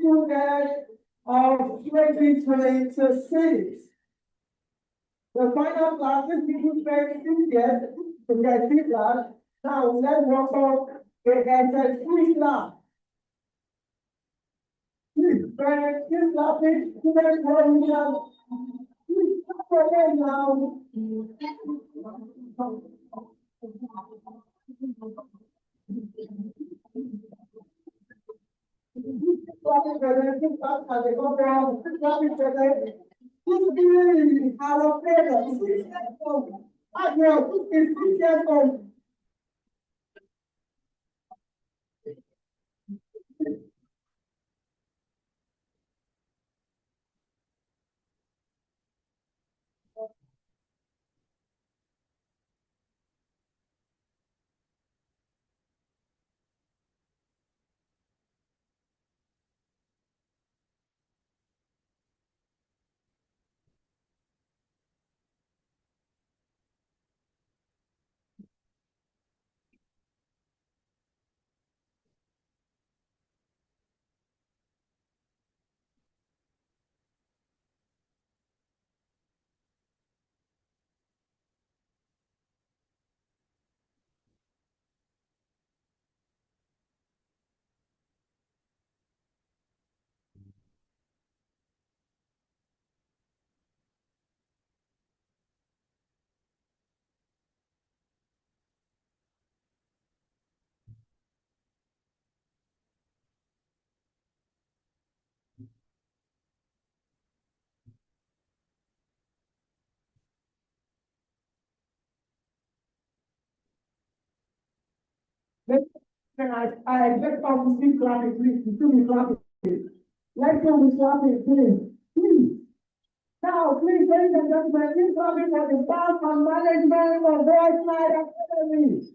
peaceful day of 2026. The final class is people very serious to get this class. Now let's welcome the SS3 class. Please, parents, this class is students who have. Please, come again now. Our parents, I know, it's years old. I expect us to keep clapping, please. You should be clapping. Let's go with clapping, please. Please. Now, please, ladies and gentlemen, please clapping for the staff and management of Voice Night Academy.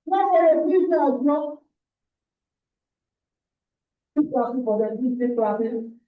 Not for the teachers, no. Keep clapping for them, please keep clapping.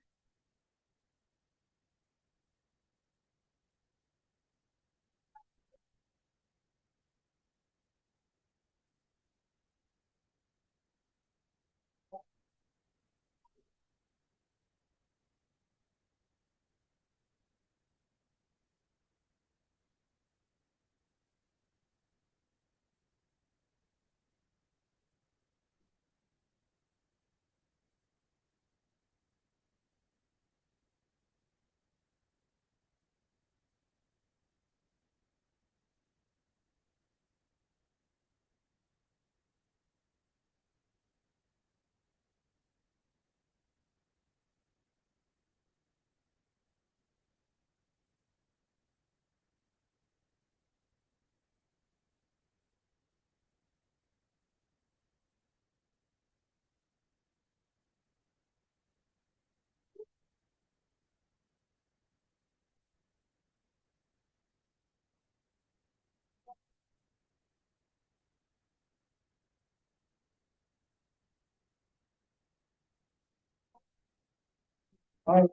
All right,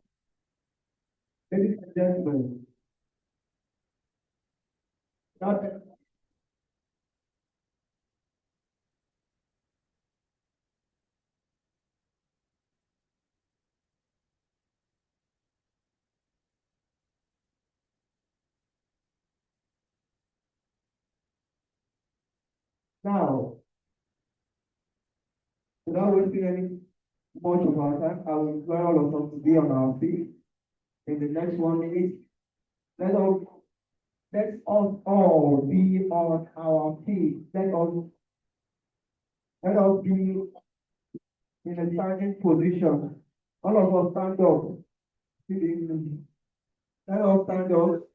ladies and gentlemen. Now, without wasting any much of our time, I will invite all of us to be on our feet in the next 1 minute. Let us all be on our feet. Let us be in a standing position. All of us stand up. Let us stand up,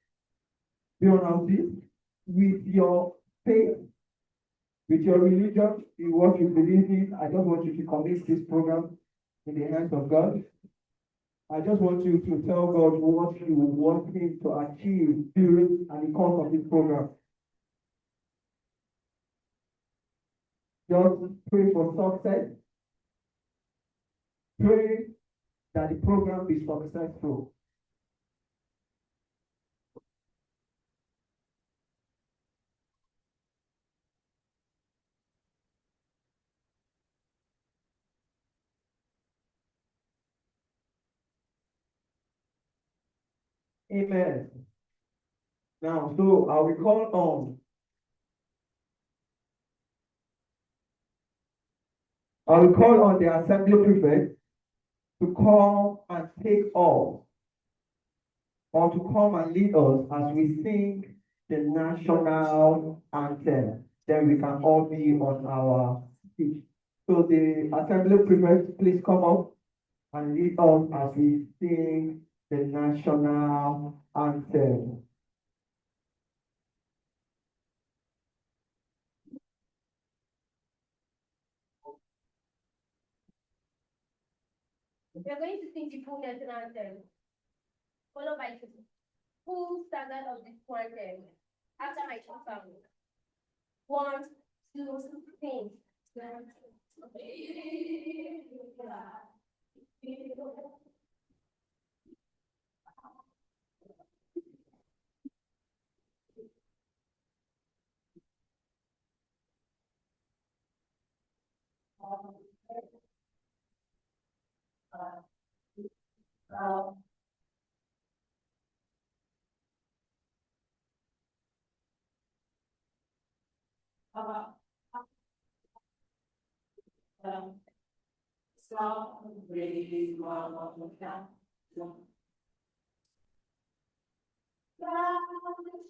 be on our feet with your faith, with your religion, in what you believe in. I just want you to commit this program in the hands of God. I just want you to tell God what you want Him to achieve during and the course of this program. Just pray for success. Pray that the program be successful. Amen. Now, so I will call on, the assembly prefect to come and take off, or to come and lead us as we sing the national anthem. Then we can all be on our feet. So the assembly prefect, please come up and lead us as we sing the national anthem. We are going to sing the full national anthem, followed by the full standard of this anthem. After my two family. 1, 2, sing.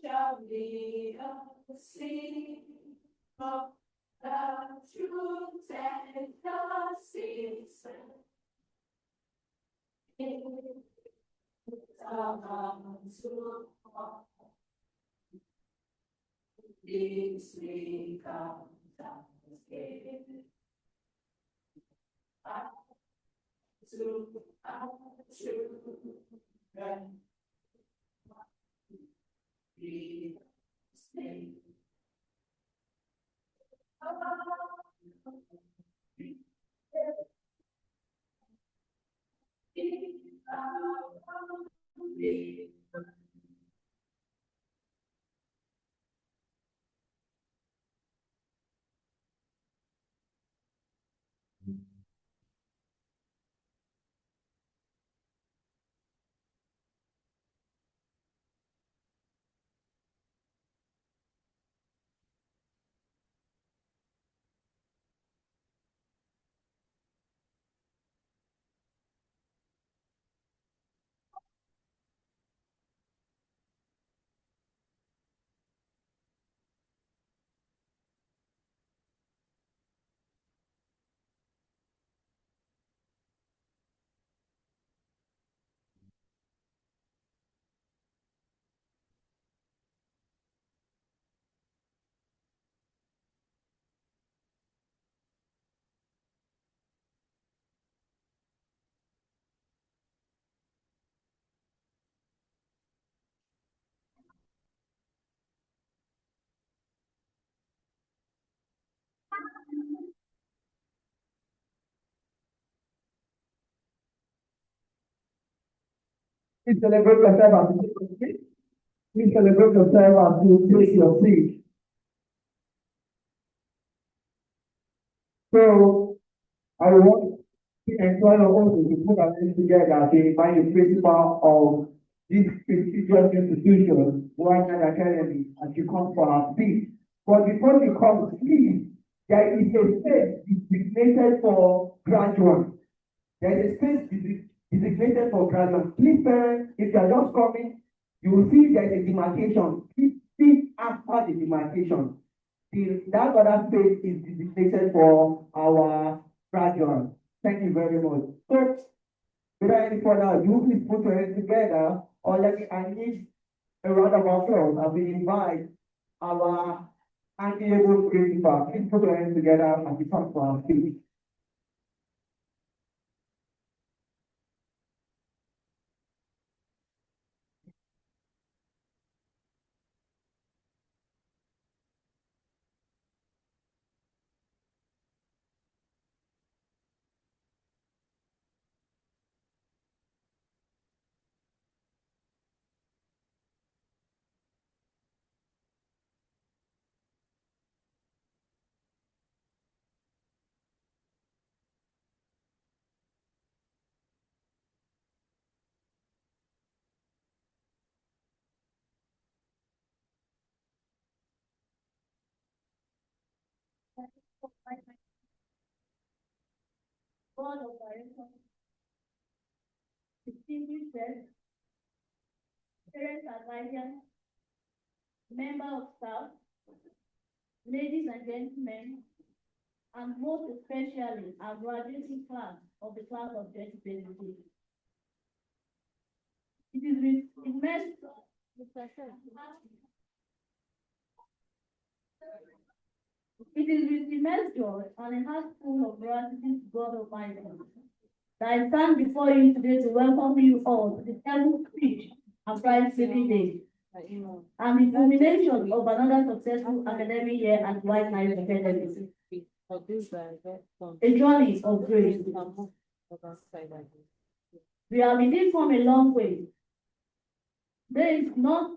Shall be a sea of the truth and the season. This we come down to our children. We stay. Please celebrate yourself as you take your seat. Please celebrate yourself as you take your seat. So I want to enjoy also to put our hands together to invite the principal of this prestigious institution, White Academy, as you come for our speech. But before you come, please, there is a space designated for graduates. There is a space designated for graduates. Please, parents, if you are just coming, you will see there is a demarcation. Please sit after the demarcation. That other space is designated for our graduates. Thank you very much. So, without any further ado, please put your hands together, or I need a round of applause as we invite our amiable principal. Please put your hands together as we come for our speech. Board of Directors, distinguished guests, parent advisors, member of staff, ladies and gentlemen, and most especially our graduating class of the class of 2022. It is with immense joy and a heart full of gratitude to God Almighty that I stand before you today to welcome you all to the 7th speech and Pride City Day, and the culmination of another successful academic year at White Knight Academy. A journey of grace. We have indeed come a long way. There is not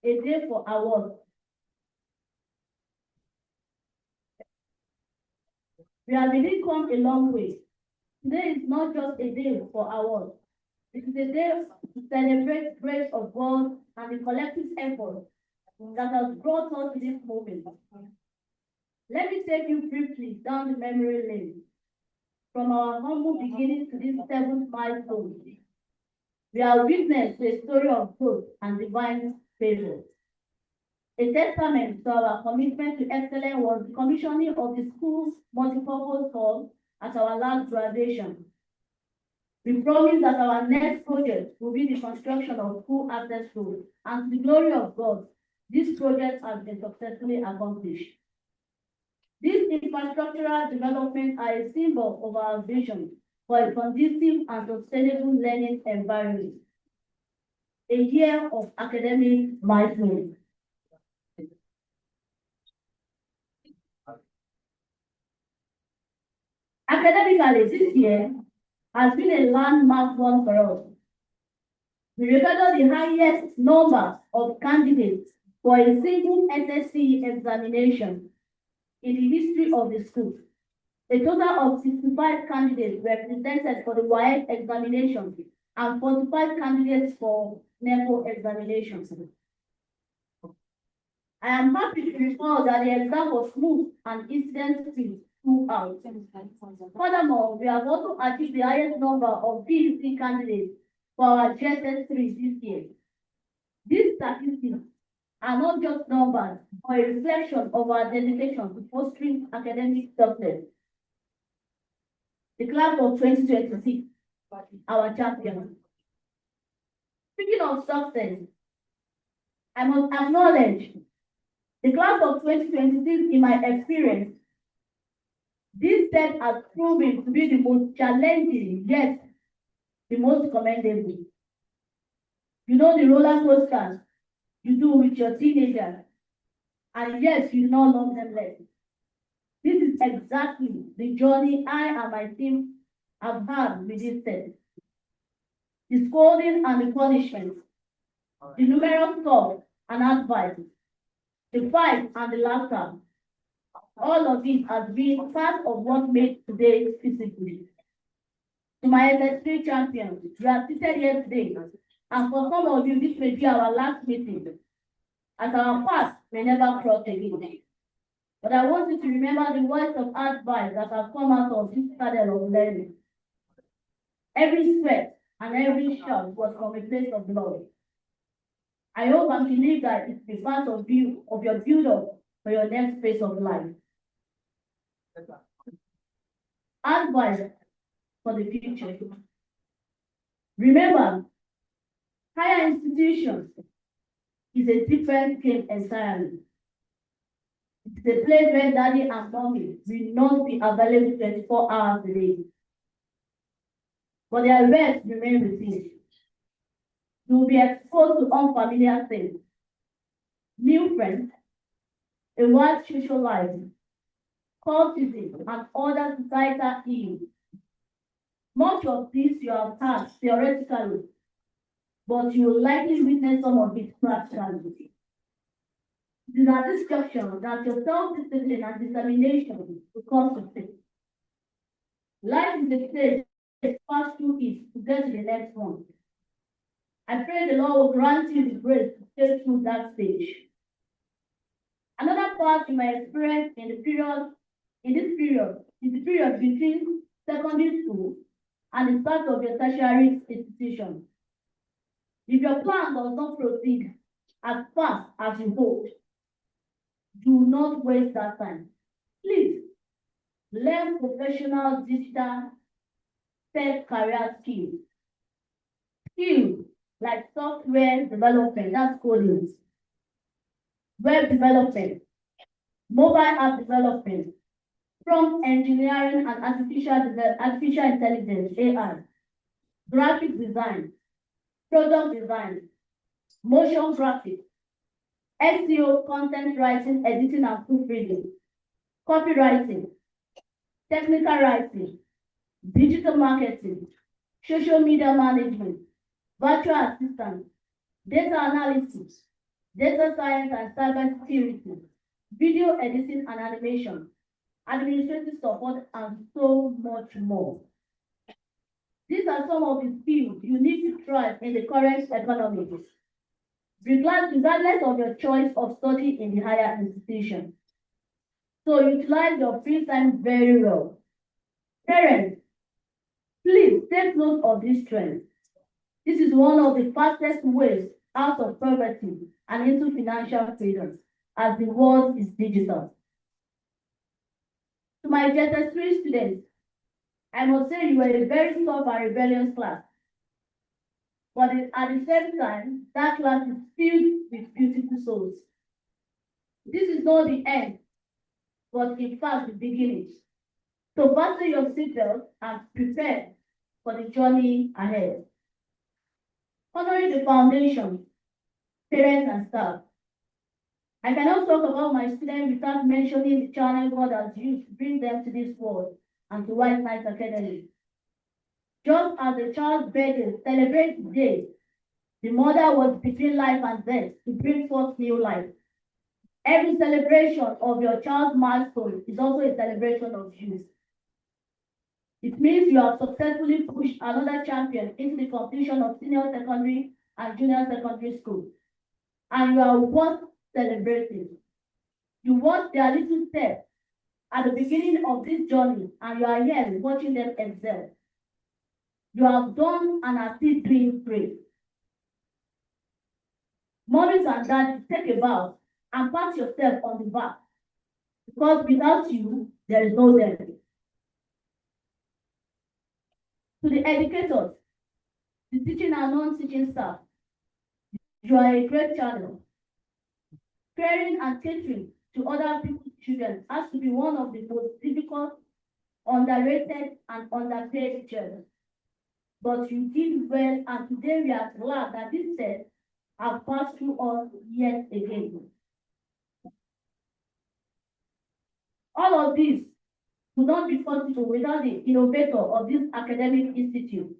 a day for awards. We have indeed come a long way. Today is not just a day for awards. It is a day to celebrate the grace of God and the collective effort that has brought us to this moment. Let me take you briefly down the memory lane. From our humble beginning to this 7th milestone, we have witnessed a story of growth and divine favor. A testament to our commitment to excellence was the commissioning of the school's multipurpose hall at our last graduation. We promise that our next project will be the construction of school access roads, and to the glory of God, this project has been successfully accomplished. These infrastructural developments are a symbol of our vision for a conducive and sustainable learning environment. A year of academic milestones. Academically, this year has been a landmark one for us. We recorded the highest number of candidates for a single SSCE examination in the history of the school. A total of 65 candidates were presented for the WAEC examination and 45 candidates for NECO examinations. I am happy to report that the exam was smooth and incident-free throughout. Furthermore, we have also achieved the highest number of PhD candidates for our GSS 3 this year. These statistics are not just numbers, but a reflection of our dedication to fostering academic success. The class of 2026, our champion. Speaking of success, I must acknowledge the class of 2026, in my experience, this set has proven to be the most challenging, yet the most commendable. You know the roller coasters you do with your teenagers, and yes, you no longer less. This is exactly the journey I and my team have had with this set. The scolding and the punishment, the numerous calls and advice, the fight and the laughter, all of it has been part of what made today physical. To my SSC champions, we are seated here today, and for some of you, this may be our last meeting, as our path may never cross again. But I want you to remember the words of advice that have come out of this citadel of learning. Every sweat and every shout was from a place of love. I hope and believe that it's the part of your build-up for your next phase of life. Advice for the future. Remember, higher institutions is a different game entirely. It's a place where daddy and mommy will not be available 24 hours a day. But their rest remain the same. You will be exposed to unfamiliar things, new friends, a wide social life, cultism, and other societal ills. Much of this you have had theoretically, but you will likely witness some of it practically. It is at this junction that your self-discipline and determination will come to play. Life is a stage, pass through it to get to the next one. I pray the Lord will grant you the grace to stay through that stage. Another part in my experience in this period is the period between secondary school and the start of your tertiary institution. If your plan does not proceed as fast as you hoped, do not waste that time. Please learn professional digital self-career skills. Skills like software development, that's coding, web development, mobile app development, prompt engineering and artificial intelligence, AI, graphic design, product design, motion graphics, SEO, content writing, editing and proofreading, copywriting, technical writing, digital marketing, social media management, virtual assistant, data analysis, data science and cybersecurity, video editing and animation, administrative support, and so much more. These are some of the skills you need to thrive in the current economy, regardless of your choice of study in the higher institution. So utilize your free time very well. Parents, please take note of this trend. This is one of the fastest ways out of poverty and into financial freedom, as the world is digital. To my JS3 students, I must say you are a very soft and rebellious class. But at the same time, that class is filled with beautiful souls. This is not the end, but in fact the beginning. So fasten your seatbelt and prepare for the journey ahead. Honoring the foundation, parents and staff. I cannot talk about my students without mentioning the channel God has used to bring them to this world and to White Knights Academy. Just as the child's birthday celebrates the day, the mother was between life and death to bring forth new life. Every celebration of your child's milestone is also a celebration of youth. It means you have successfully pushed another champion into the completion of senior secondary and junior secondary school, and you are worth celebrating. You watch their little steps at the beginning of this journey, and you are here watching them excel. You have done and are still doing great. Mommies and daddies, take a bow and pat yourself on the back, because without you, there is no them. To the educators, the teaching and non-teaching staff, you are a great channel. Caring and catering to other people's children has to be one of the most difficult, underrated, and underpaid jobs. But you did well, and today we are glad that this test has passed through us yet again. All of this would not be possible without the innovator of this academic institute,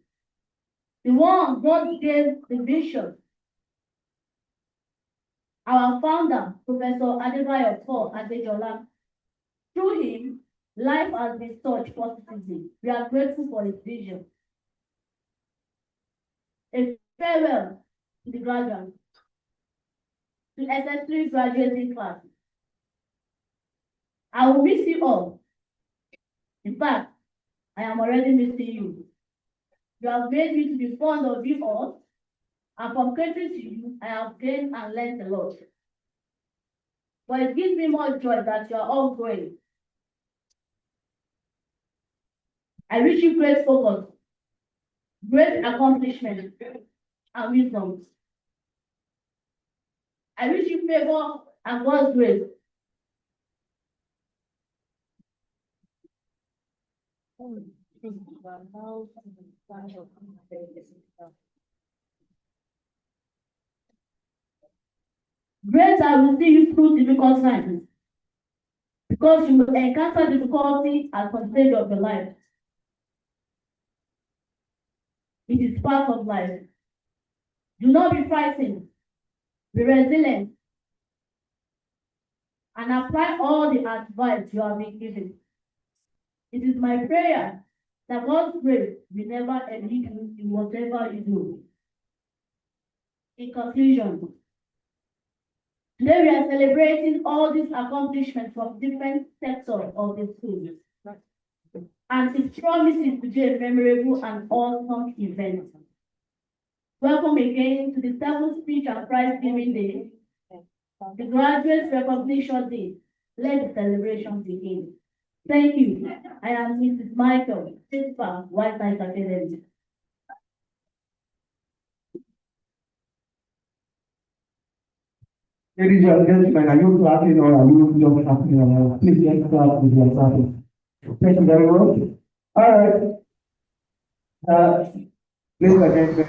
the one God gave the vision. Our founder, Professor Esther Adejola. Through him, life has been touched positively. We are grateful for his vision. A farewell to the graduates, to SS3 graduating class. I will miss you all. In fact, I am already missing you. You have made me to be fond of you all, and from catering to you, I have gained and learned a lot. But it gives me more joy that you are all growing. I wish you great focus, great accomplishment, and wisdom. I wish you favor and God's grace. Grace, I will see you through difficult times, because you will encounter difficulty at some stage of your life. It is part of life. Do not be frightened. Be resilient. And apply all the advice you have been given. It is my prayer that God's grace will never lead you in whatever you do. In conclusion, Today we are celebrating all these accomplishments from different sectors of the school. And it promises to be a memorable and awesome event. Welcome again to the 7th Speech and Prize Giving Day, the Graduate Recognition Day. Let the celebration begin. Thank you. I am Mrs. Michael, Principal, White Knight Academy. Ladies and gentlemen, are you clapping or are you just clapping? Please just clap with your clapping. Thank you very much. All right. Ladies and gentlemen,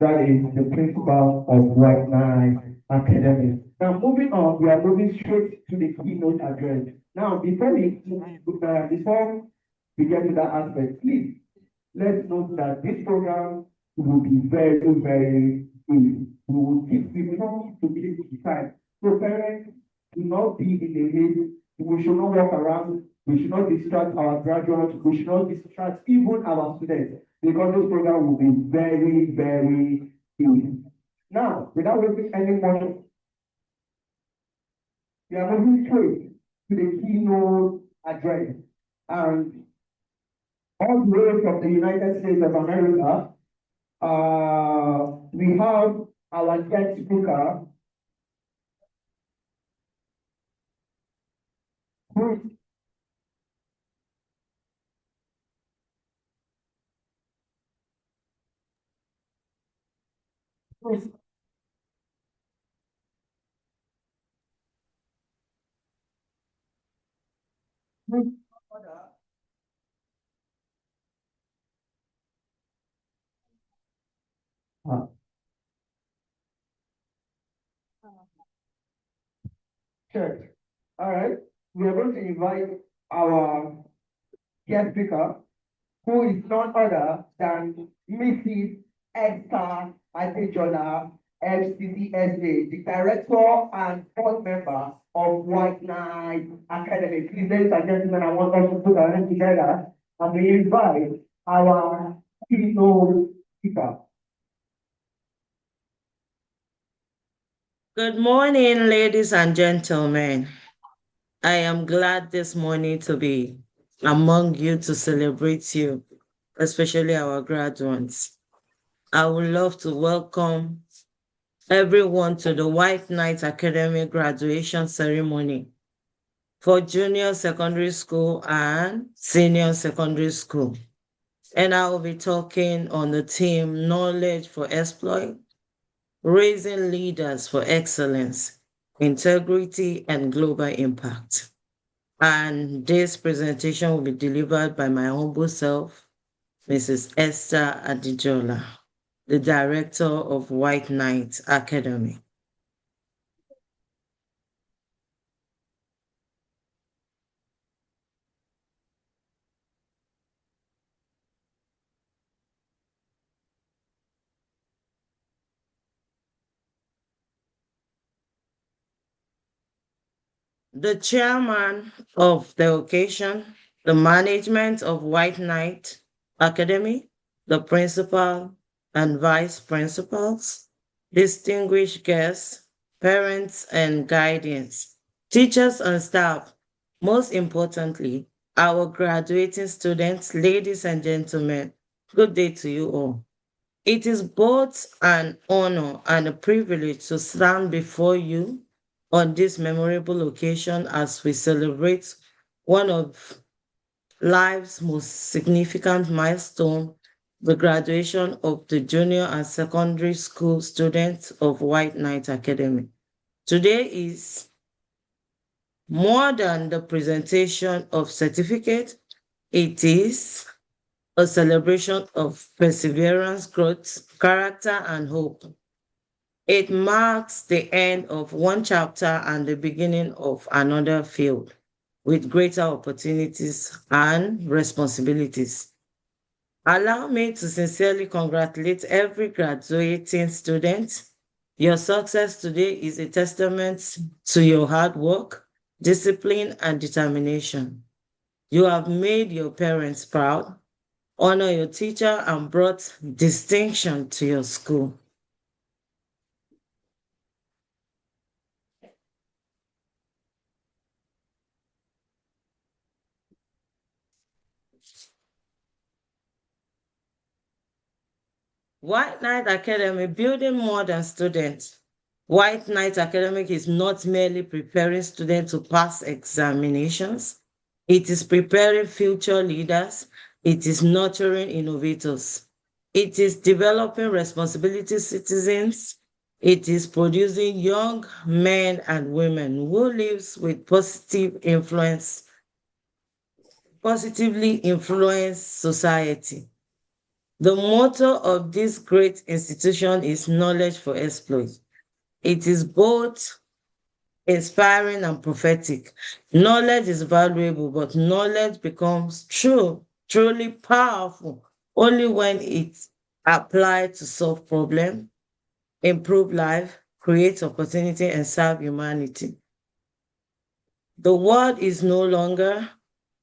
that is the principal of White Knight Academy. Now, moving on, we are moving straight to the keynote address. Now, before we get to that aspect, please let's note that this program will be very, very good. We will give the to be time. So parents, do not be in a haste. We should not walk around. We should not distract our graduates. We should not distract even our students, because this program will be very, very good. Now, without wasting any more, we are moving straight to the keynote address. And all the way from the United States of America, we have our guest speaker, who is sure. All right. We are going to invite our guest speaker, who is none other than Mrs. Esther Adejola, FCCSA, the director and board member of White Knight Academy. Please, ladies and gentlemen, I want us to put our hands together and we invite our keynote speaker. Good morning, ladies and gentlemen. I am glad this morning to be among you to celebrate you, especially our graduates. I would love to welcome everyone to the White Knight Academy graduation ceremony for junior secondary school and senior secondary school. And I will be talking on the theme Knowledge for Exploit, Raising Leaders for Excellence, Integrity, and Global Impact. And this presentation will be delivered by my humble self, Mrs. Esther Adejola, the director of White Knight Academy. The chairman of the occasion, the management of White Knight Academy, the principal and vice principals, distinguished guests, parents and guardians, teachers and staff, most importantly, our graduating students, ladies and gentlemen, good day to you all. It is both an honor and a privilege to stand before you on this memorable occasion as we celebrate one of life's most significant milestone, the graduation of the junior and secondary school students of White Knight Academy. Today is more than the presentation of certificate, it is a celebration of perseverance, growth, character, and hope. It marks the end of one chapter and the beginning of another field with greater opportunities and responsibilities. Allow me to sincerely congratulate every graduating student. Your success today is a testament to your hard work, discipline, and determination. You have made your parents proud, honor your teacher, and brought distinction to your school. White Knight Academy, building more than students. White Knight Academic is not merely preparing students to pass examinations, it is preparing future leaders, it is nurturing innovators, it is developing responsibility citizens, it is producing young men and women who lives with positively influence society. The motto of this great institution is knowledge for exploit. It is both inspiring and prophetic. Knowledge is valuable, but knowledge becomes truly powerful only when it's applied to solve problems, improve life, create opportunity, and serve humanity. The world is no longer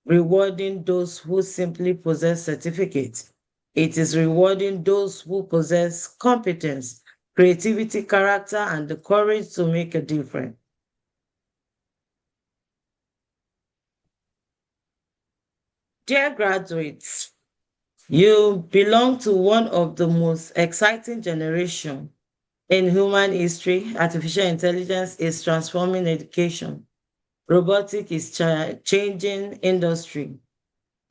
rewarding those who simply possess certificates. It is rewarding those who possess competence, creativity, character, and the courage to make a difference. Dear graduates, you belong to one of the most exciting generations in human history. Artificial intelligence is transforming education. Robotics is changing industry.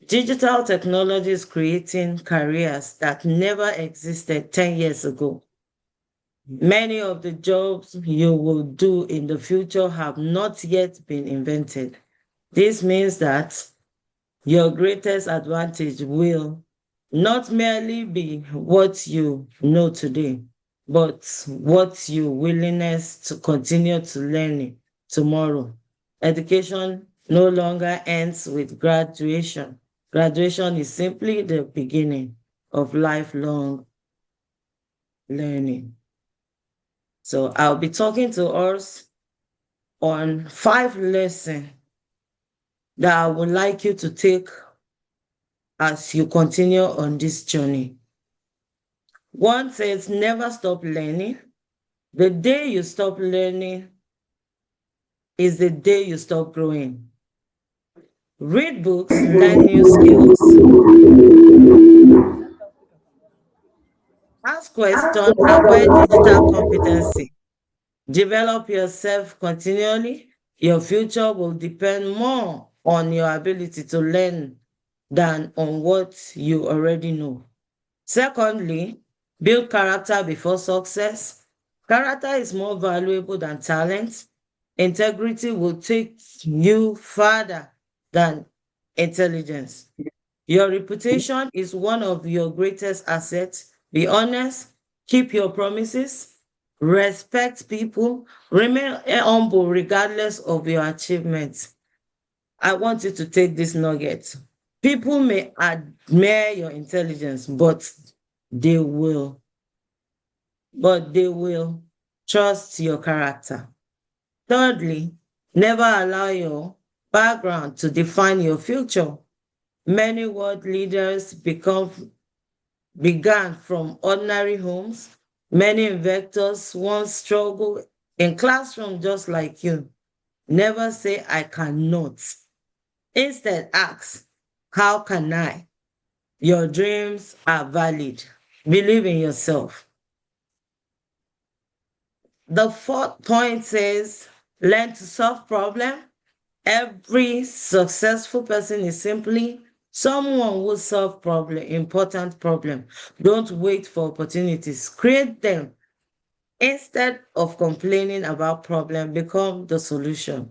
Digital technology is creating careers that never existed 10 years ago. Many of the jobs you will do in the future have not yet been invented. This means that your greatest advantage will not merely be what you know today, but what your willingness to continue to learn tomorrow. Education no longer ends with graduation. Graduation is simply the beginning of lifelong learning. So I'll be talking to us on 5 lessons that I would like you to take as you continue on this journey. One says, never stop learning. The day you stop learning is the day you stop growing. Read books, learn new skills, ask questions, acquire digital competency, develop yourself continually. Your future will depend more on your ability to learn than on what you already know. Secondly, build character before success. Character is more valuable than talent. Integrity will take you further than intelligence. Your reputation is one of your greatest assets. Be honest, keep your promises, respect people, remain humble regardless of your achievements. I want you to take this nugget. People may admire your intelligence, they will, but they will trust your character. Thirdly, never allow your background to define your future. Many world leaders began from ordinary homes. Many inventors once struggled in classroom just like you. Never say, I cannot. Instead, ask, how can I? Your dreams are valid. Believe in yourself. The fourth point says, learn to solve problems. Every successful person is simply someone who solve important problem. Don't wait for opportunities. Create them. Instead of complaining about problem, become the solution.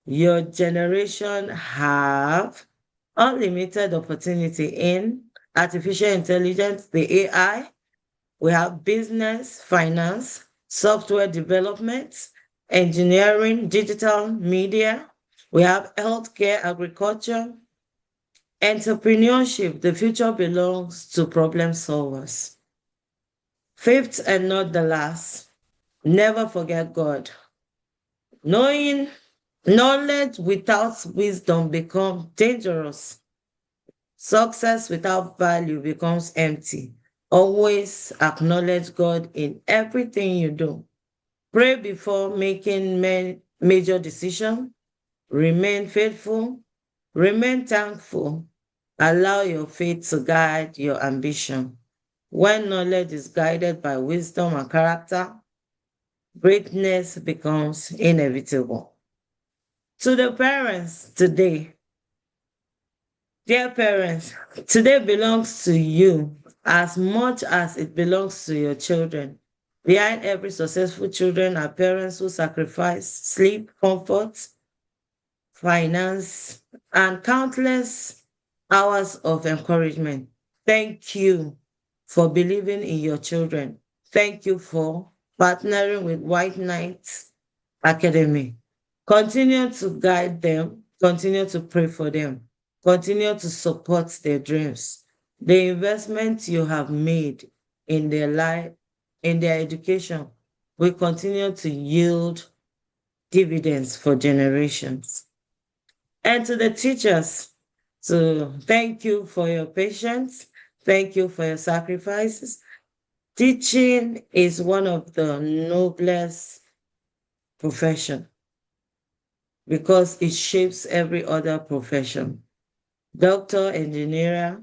Your generation have unlimited opportunity in artificial intelligence, the AI. We have business, finance, software development, engineering, digital media. We have healthcare, agriculture, entrepreneurship. The future belongs to problem solvers. Fifth and not the last, never forget God. Knowing knowledge without wisdom becomes dangerous. Success without value becomes empty. Always acknowledge God in everything you do. Pray before making major decisions. Remain faithful. Remain thankful. Allow your faith to guide your ambition. When knowledge is guided by wisdom and character, greatness becomes inevitable. To the parents today, dear parents, today belongs to you as much as it belongs to your children. Behind every successful children are parents who sacrifice sleep, comfort, finance, and countless hours of encouragement. Thank you for believing in your children. Thank you for partnering with White Knights Academy. Continue to guide them, continue to pray for them, continue to support their dreams. The investment you have made in their life, in their education, will continue to yield dividends for generations. And to the teachers, so thank you for your patience. Thank you for your sacrifices. Teaching is one of the noblest profession because it shapes every other profession. Doctor, engineer,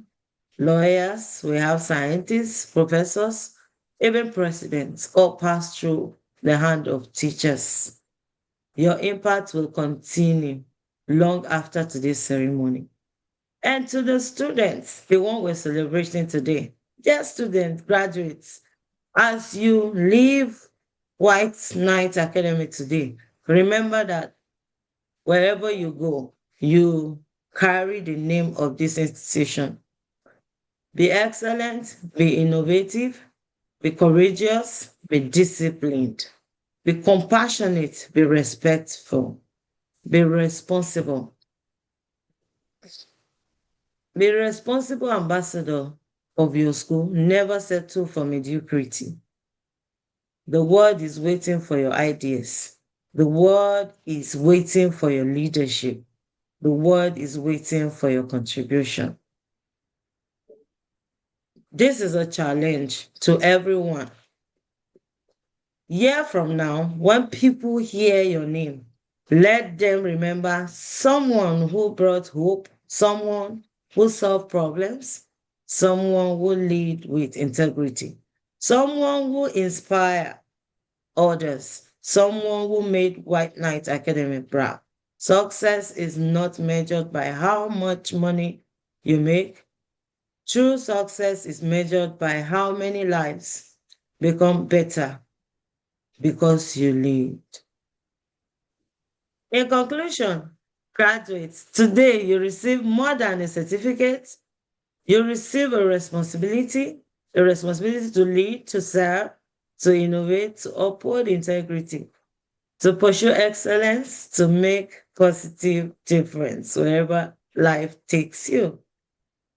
lawyers, we have scientists, professors, even presidents all pass through the hand of teachers. Your impact will continue long after today's ceremony. And to the students, the one we're celebrating today, dear students, graduates, as you leave White Knight Academy today, remember that wherever you go, you carry the name of this institution. Be excellent, be innovative, be courageous, be disciplined, be compassionate, be respectful, be responsible. Be a responsible ambassador of your school. Never settle for mediocrity. The world is waiting for your ideas. The world is waiting for your leadership. The world is waiting for your contribution. This is a challenge to everyone. Year from now, when people hear your name, let them remember someone who brought hope, someone who solved problems, someone who lead with integrity, someone who inspire others, someone who made White Knight Academy proud. Success is not measured by how much money you make. True success is measured by how many lives become better because you lived. In conclusion, graduates, today you receive more than a certificate. You receive a responsibility to lead, to serve, to innovate, to uphold integrity, to pursue excellence, to make positive difference wherever life takes you.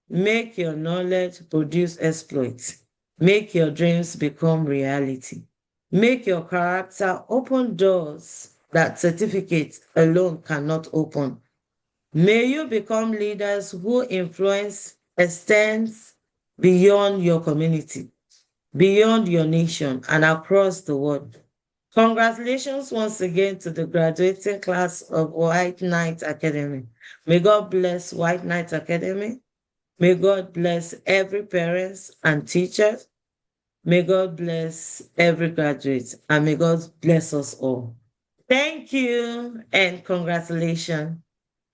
Make your knowledge produce exploits. Make your dreams become reality. Make your character open doors that certificates alone cannot open. May you become leaders who influence extends beyond your community, beyond your nation, and across the world. Congratulations once again to the graduating class of White Knight Academy. May God bless White Knight Academy. May God bless every parents and teachers. May God bless every graduate, and may God bless us all. Thank you and congratulations.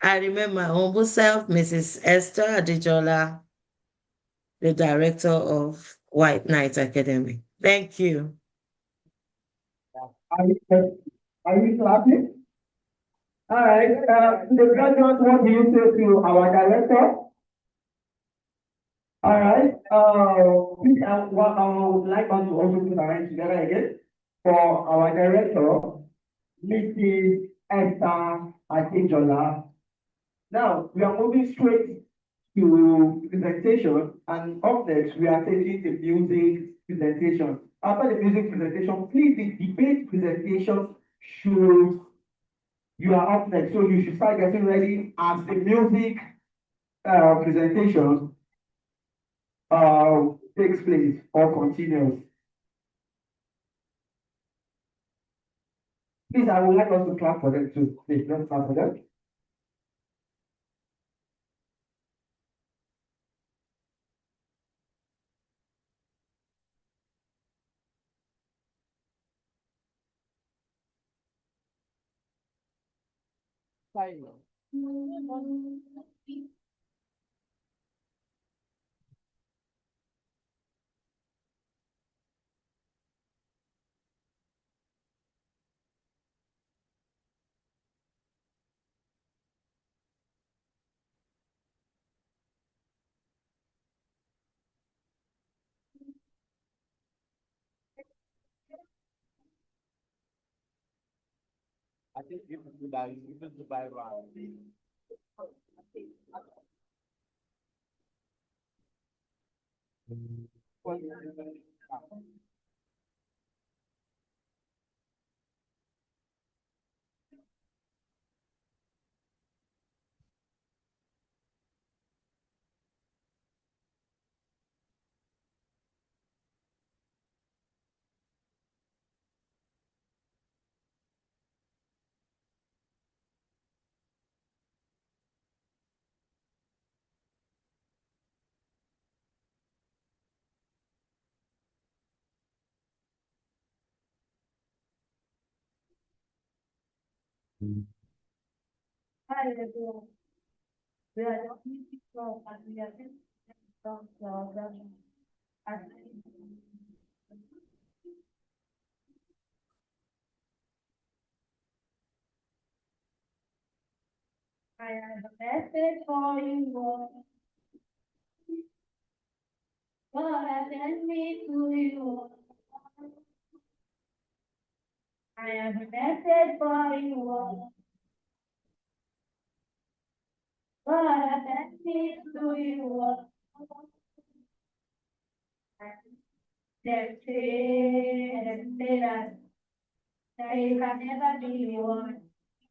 I remember my humble self, Mrs. Esther Adejola, the director of White Knight Academy. Thank you. Are you, are you clapping? All right, the graduates, what do you say to our director? All right, please, what I would like us to also put our hands together again for our director, Mrs. Esther Adejola. Now, we are moving straight to presentation, and up next, we are taking the music presentation. After the music presentation, please, the debate presentation should, you are up next, so you should start getting ready as the music presentation takes place or continues. Please, I would like us to clap for them too. Please, let's clap for them. I think you can do that. You can do that right. Hi, everyone. We are the music club and we are going to talk about that. I have a message for you. God has sent me to you. I have a message for you. God has sent me to you. They say that you can never be one.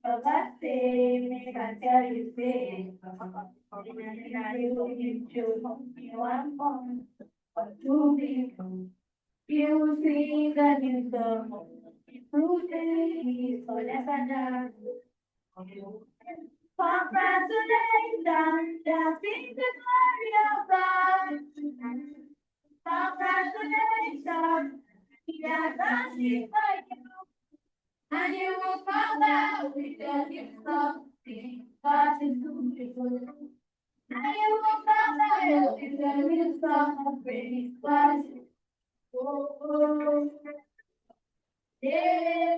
But God say, make I tell you, say, you choose one phone or two people. You see that you go, through the so never done. Congratulations, that's in the glory of God. Congratulations, He has done it for you. And you will come out with the gift of God is beautiful. And you will come out with the gift of praise God. Oh, yeah.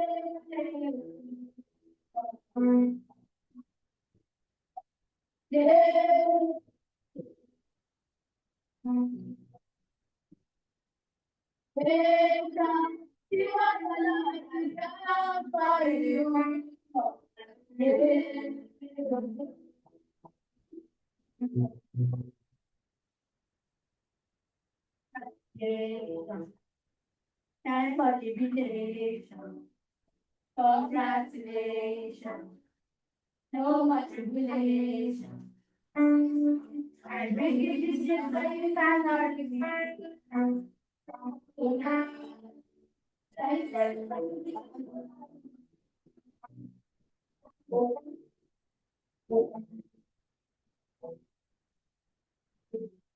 Yeah. You are the light that by you. Time for jubilation. Congratulations. No more tribulation. I bring you this gift so you can hardly be.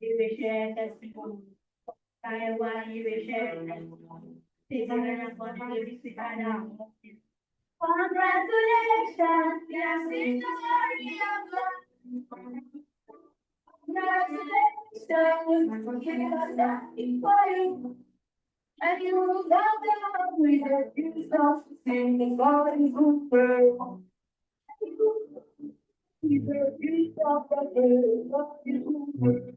You will share testimony. I want you will share testimony. Congratulations, yes, it's the story of love. Congratulations, he was happy for you. And you will love them with the gift of singing God is good for with the gift of the God is good.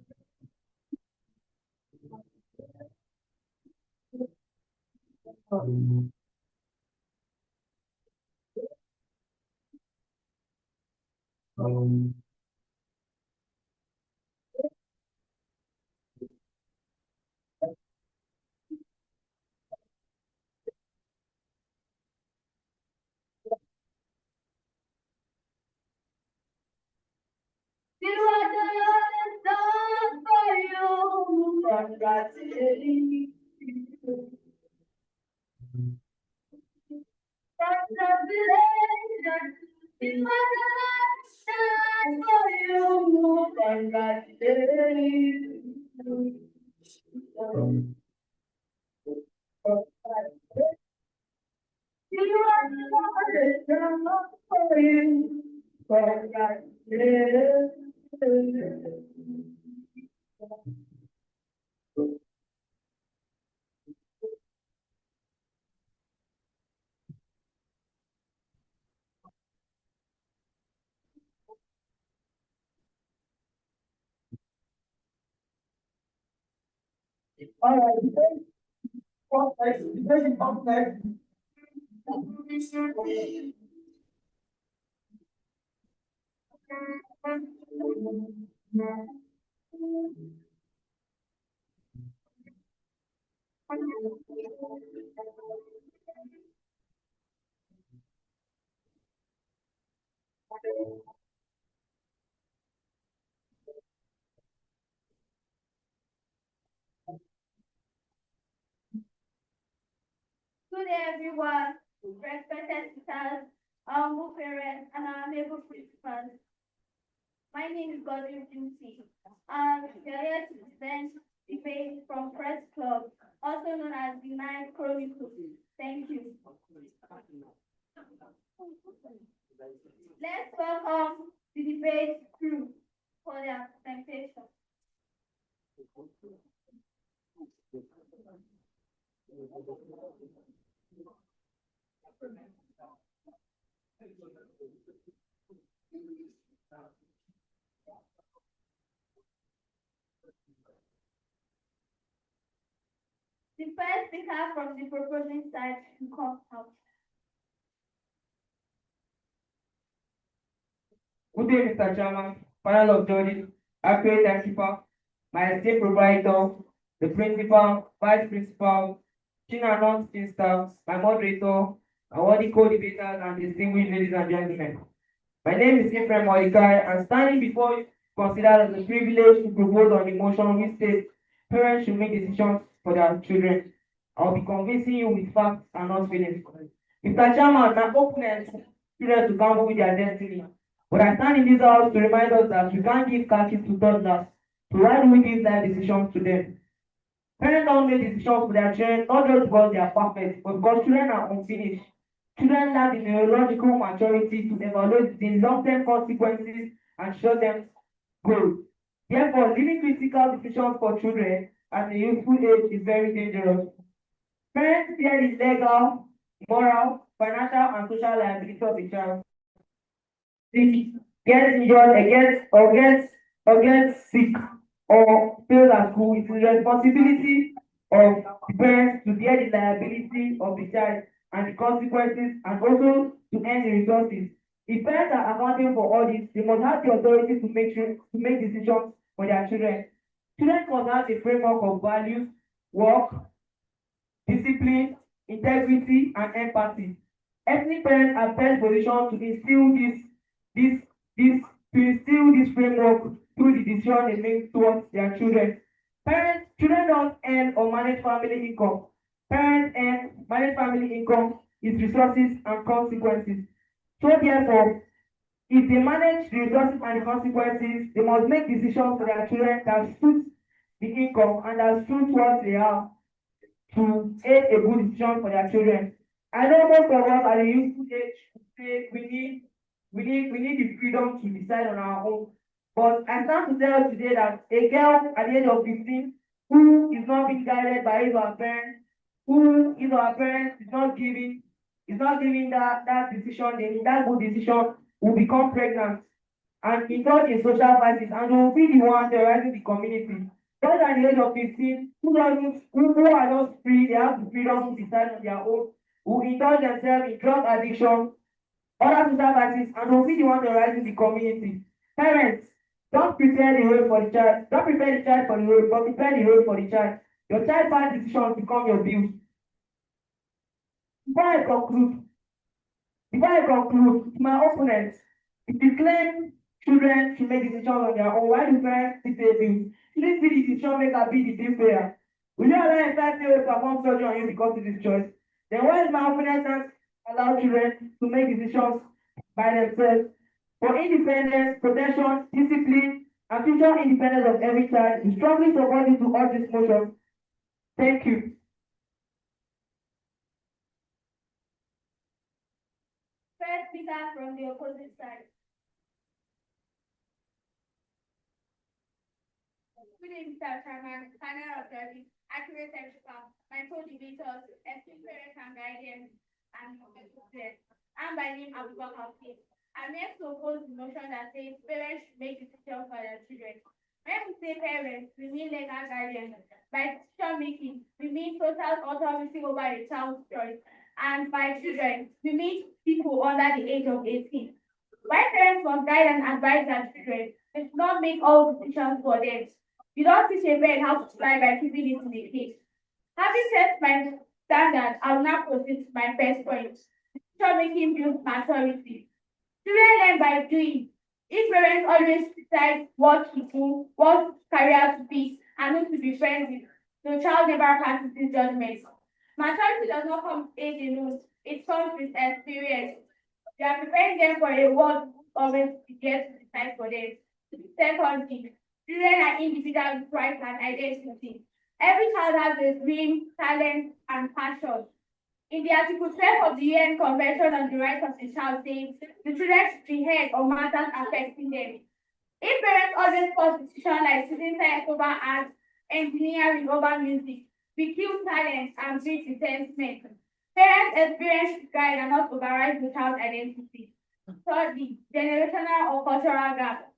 You are the Lord done for you. Congratulations. Congratulations. You are the Lord done for you. Congratulations. You are the Lord done for you. All right, the first next. Good day, everyone, respected teachers, humble parents, and our amiable principals. My name is Godwin Duty, and we are here to present debate from Press Club, also known as the Nine Chronicles. Thank you. Let's welcome the debate crew for their presentation. The first speaker from the proposing side to come out. Good day, Mr. Chairman, panel of judges, accurate principal, my esteemed proprietor, the principal, vice principal, senior and non-teaching staff, my moderator, awarding co-debaters, and distinguished ladies and gentlemen. My name is Ephraim Mordecai, and standing before you considered as a privilege to propose on the motion which states parents should make decisions for their children. I will be convincing you with facts and not feelings. Mr. Chairman, my opponents children to gamble with their destiny. But I stand in this house to remind us that we can't give khakis to toddlers. So why do we give life decisions to them? Parents don't make decisions for their children not just because they are perfect, but because children are unfinished. Children lack the neurological maturity to evaluate the long-term consequences and short-term goals. Therefore, leaving critical decisions for children at a youthful age is very dangerous. Parents bear the legal, moral, financial, and social liability of the child. Gets injured or gets sick or fails at school, it is the responsibility of the parents to bear the liability of the child and the consequences, and also to earn the resources. If parents are accounting for all this, they must have the authority to make decisions for their children. Children must have a framework of values, work, discipline, integrity, and empathy. Ethnic parents are best positioned to instill this framework through the decision they make towards their children. Children don't earn or manage family income. Parents manage family income, its resources and consequences. So therefore, if they manage the resources and the consequences, they must make decisions for their children that suit the income and that suit what they have to aid a good decision for their children. I know most of us at the youthful age say we need the freedom to decide on our own. But I stand to tell you today that a girl at the age of 15 who is not being guided by his or her parents, who his or her parents is not giving that decision, that good decision, will become pregnant and indulge in social vices and will be the one terrorizing the community. Those at the age of 15 who are just free, they have the freedom to decide on their own, who indulge themselves in drug addiction, other social vices, and will be the one terrorizing the community. Parents, don't prepare the road for the child. Don't prepare the child for the road, but prepare the road for the child. Your child bad decisions become your bills. Before I conclude, my opponents, if you claim children should make decisions on their own, why do parents still pay bills? Shouldn't be the decision maker be the bill payer? Will you allow a 5-year-old to perform surgery on you because it is choice? Then why is my opponent not allow children to make decisions by themselves for independence, protection, discipline, and future independence of every child? We strongly support you to all this motion. Thank you. First speaker from the opposite side. Good evening, Mr. Chairman, panel of judges, accurate technical, my co-debaters, esteemed parents and guardians, and students. I'm by name Abubakar Hafiz. I'm here to oppose the motion that says parents should make decisions for their children. When we say parents, we mean legal guardians. By decision making, we mean total authority over a child's choice. And by children, we mean people under the age of 18. While parents must guide and advise their children, they should not make all decisions for them. You don't teach a bird how to fly by keeping it in a cage. Having set my standard, I will now proceed to my first point. Decision making builds maturity. Children learn by doing. If parents always decide what to do, what career to pick, and who to be friends with, the child never practices judgment. Maturity does not come with age alone, it comes with experience. You are preparing them for a world always get to decide for them. Secondly, children are individuals with rights and identity. Every child has a dream, talent, and passion. In the Article 12 of the UN Convention on the Rights of the Child says the children should be heard on matters affecting them. If parents always force decisions like choosing science over art, engineering over music, we kill talent and breed resentment. Parents' experience should guide and not override the child's identity. Thirdly, generational or cultural gap.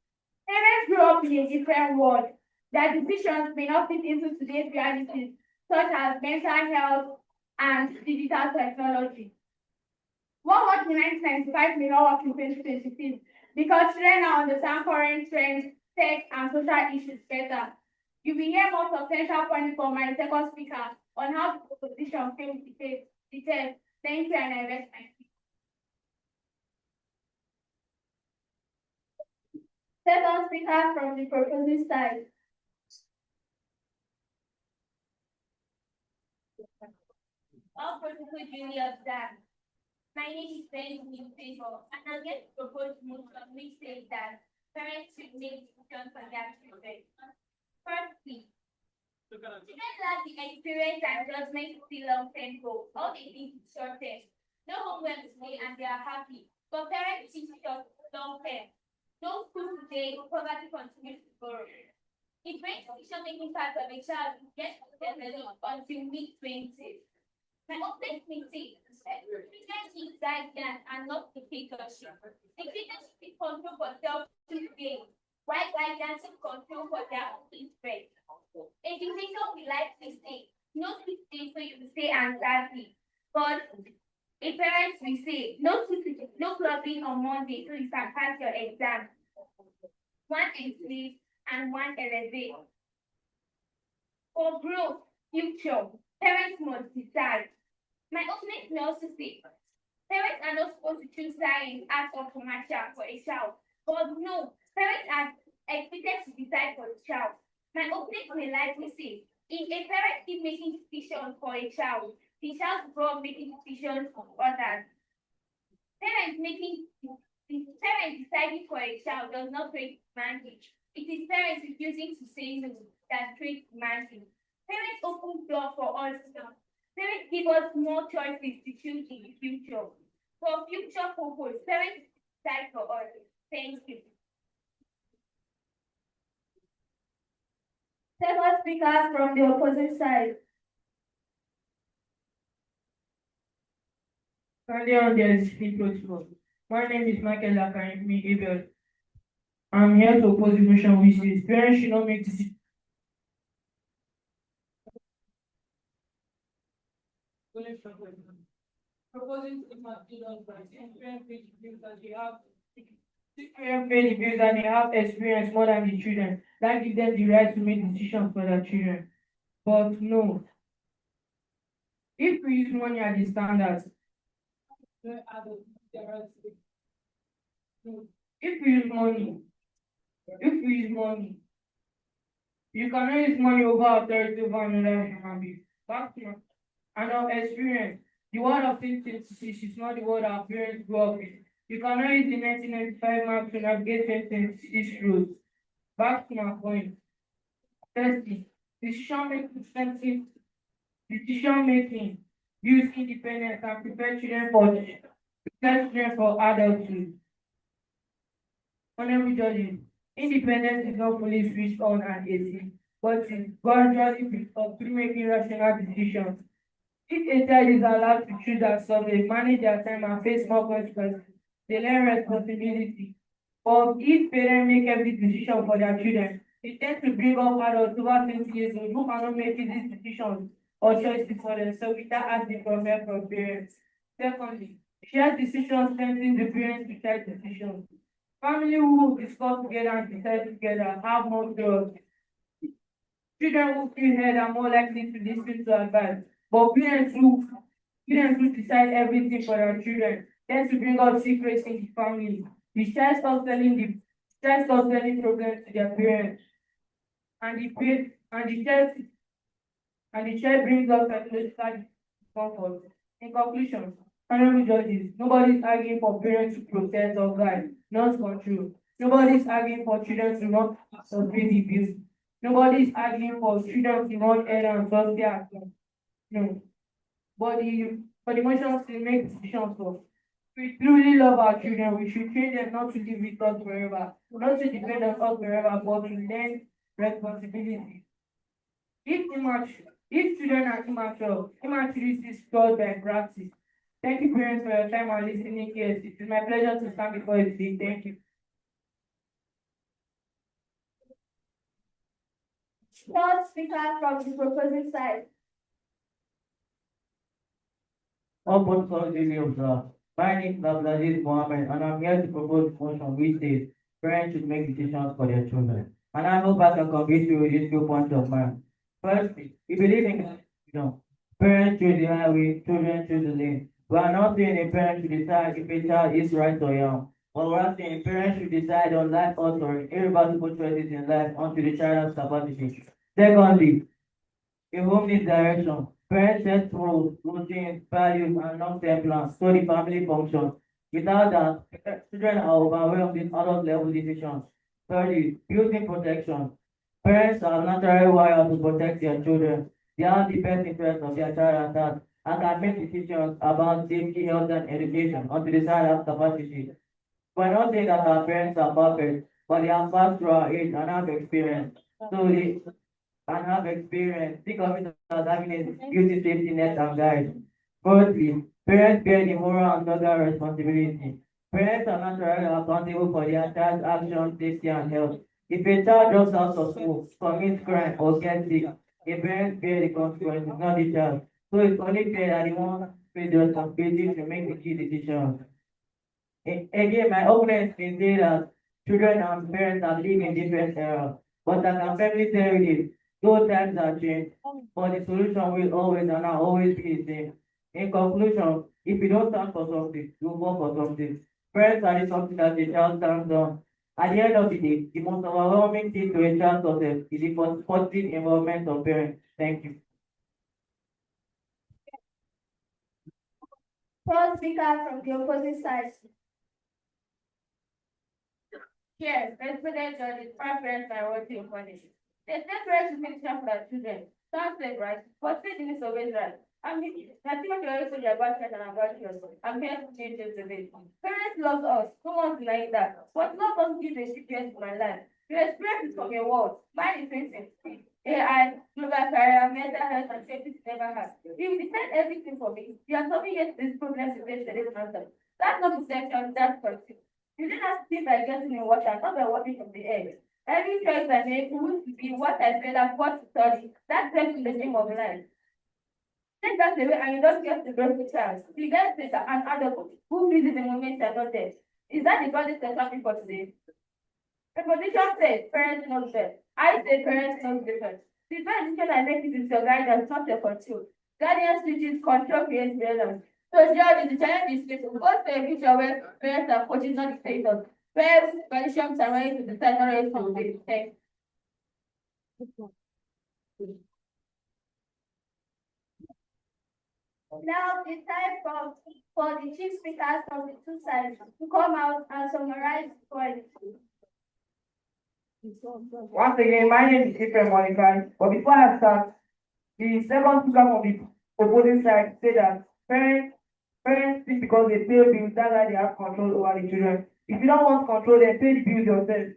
Parents grew up in a different world. Their decisions may not fit into today's realities, such as mental health and digital technology. What worked in 1995 may not work in 2026 because children now understand current trends, tech, and social issues better. You will hear more substantial points from my second speaker on how the proposition fails the test. Thank you, and I rest my case. Second speaker from the proposing side. All political juniors done. My name is Ben Favor, and I'm going to propose motion which says that parents should make decisions for their children. Firstly, children lack the experience and judgment to see long-term goals. All they think is short-term. No homework today and they are happy. But parents teach short long-term. No school today, poverty continues to grow. It makes decision-making part of a child get developed until mid-20s. My opening meeting, children need guidance and not dictatorship. Dictatorship is control for self-gain, while guidance is control for their own interest. A dictator will likely say, no sweet day so you will stay and sadly. But a parent will say, no clubbing on Monday so you can pass your exam. One enslave and one elevate. For growth, future, parents must decide. My opponent may also say, parents are not supposed to choose science, art, or commercial for a child. But no, parents are expected to decide for the child. My opponent may likely say, if a parent keeps making decisions for a child, the child will grow up making decisions for others. Parents deciding for a child does not create demanding. It is parents refusing to say no that create demanding. Parents open door for all stuff. Parents give us more choices to choose in the future. For future purpose, parents decide for us. Thank you. Second speaker from the opposite side. Earlier on, there is free protocol. My name is Michael Lakarimi Abel. I'm here to oppose the motion which says parents should not make decisions. Proposing to parents pay the bills and they have experience more than the children. That gives them the right to make decisions for their children. But no. If we use money as the standards, if we use money, you cannot use money over authority over another human being. Back to our experience. The word of 2026 is not the word our parents grew up with. You cannot use the 1995 map to navigate 2026 roads. Back to my point. Firstly, decision making use independence and prepare children for adulthood. Honorable judges, independence is not fully switched on and 18, but is gradually built up through making rational decisions. If a child is allowed to choose their subject, manage their time, and face more consequences, they learn responsibility. But if parents make every decision for their children, they tend to bring up adults over 20 years old who cannot make these decisions or choices for themselves without asking for help from parents. Secondly, shared decisions strengthen the parents to child decisions. Family who discuss together and decide together have more trust. Children who feel heard are more likely to listen to advice. But parents who decide everything for their children tend to bring out secrets in the family. The child starts telling problems to their parents, and the pa- and the child brings out psychological discomfort. In conclusion, honorable judges, nobody is arguing for parents to protect or guide, not control. Nobody is arguing for children to not obey the abuse. Nobody is arguing for children to not err and trust their actions. No. But the motions to make decisions for. We truly love our children. We should train them not to live with us forever, not to depend on us forever, but to learn responsibility. If children are immature, immaturity is taught by practice. Thank you, parents, for your time and listening here. It is my pleasure to stand before you today. Thank you. Third speaker from the proposing side. Uphold Constitution of the My name is Abdulaziz Mohammed, and I'm here to propose a motion which says parents should make decisions for their children. And I hope I can convince you with these 2 points of mine. Firstly, we believe in freedom. Parents choose the highway, children choose the lane. We are not saying a parent should decide if a child is right or wrong, but we are saying parents should decide on life altering, irreversible choices in life unto the child's capacity. Secondly, a home needs direction. Parents set rules, routines, values, and long-term plans so the family functions. Without that, children are overwhelmed with adult level decisions. Thirdly, built-in protection. Parents are naturally wired to protect their children. They have the best interest of their child at heart and can make decisions about safety, health, and education unto the child's capacity. We're not saying that our parents are perfect, but they have passed through our age and have experience. So they and have experience. Think of it as having a beauty safety net and guide. Fourthly, parents bear the moral and legal responsibility. Parents are naturally accountable for their child's actions, safety, and health. If a child drops out of school, commits crime, or gets sick, a parent bear the consequences, not the child. So it's only fair that the one face the responsibility to make the key decisions. Again, my opponents may say that children and parents are living in different eras, but I can firmly tell you this, those times have changed, but the solution will always and will always be the same. In conclusion, if you don't stand for something, you fall for something. Parents are the something that the child stands on. At the end of the day, the most overwhelming thing to a child's success is the positive involvement of parents. Thank you. Fourth speaker from the opposite side. Yes, respected judges, parents are working on punishment. They say parents should make decisions for their children. Sounds like right, but faith is always right. I mean, I think you always say about church and about yourself. I'm here to change this debate. Parents love us, no one's denying that. But love doesn't give a secret to my life. Your experience is from your world. Mine is facing AI, global career, mental health, and safety never has. If you decide everything for me, you are solving yet this problem to face today's answer. That's not deception, that's pursuit. You didn't have to see by getting in water, not by watching from the air. Every choice I make will be what I feel and what to study. That's just the name of life. Take that away and you don't get the birth chance. You get this an adult who lives in the moment you're not there. Is that the body topic for today? The position says parents know best. I say parents know different. The best decision I make is your guidance, not your control. Guidance teaches control creates balance. So judge the challenge is simple. Go to a future where parents are coaches, not dictators. Where conditions are ready to decide, not ready to obey. Thanks. Now it's time for the chief speakers from the two sides to come out and summarize the points. Once again, my name is Ephraim Monikai. But before I start, the second speaker from the opposing side said that parents think because they pay bills, that's why they have control over the children. If you don't want control, then pay the bills yourself.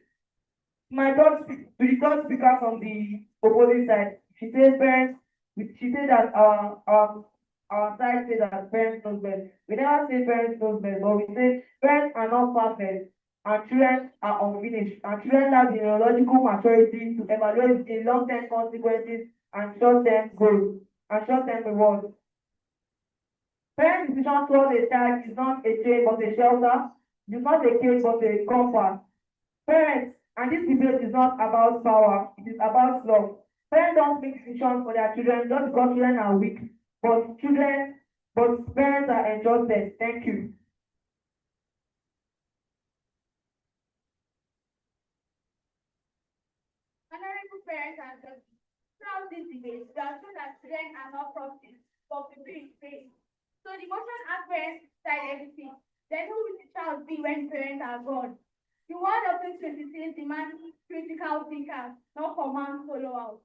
To the third speaker from the opposite side. She says parents, she said that our side says that parents knows best. We never say parents knows best, but we say parents are not perfect and children are unfinished. And children have the neurological maturity to evaluate the long-term consequences and short-term goals and short-term rewards. Parent decision towards a child is not a chain but a shelter. It's not a cage but a comfort. Parents, and this debate is not about power, it is about love. Parents don't make decisions for their children just because children are weak, but parents are entrusted. Thank you. Honorable parents and judges, throughout this debate, we have shown that children are not property, but people in space. So the motion asks parents to decide everything. Then who will the child be when parents are gone? The word of 2026 demands critical thinkers, not command followers.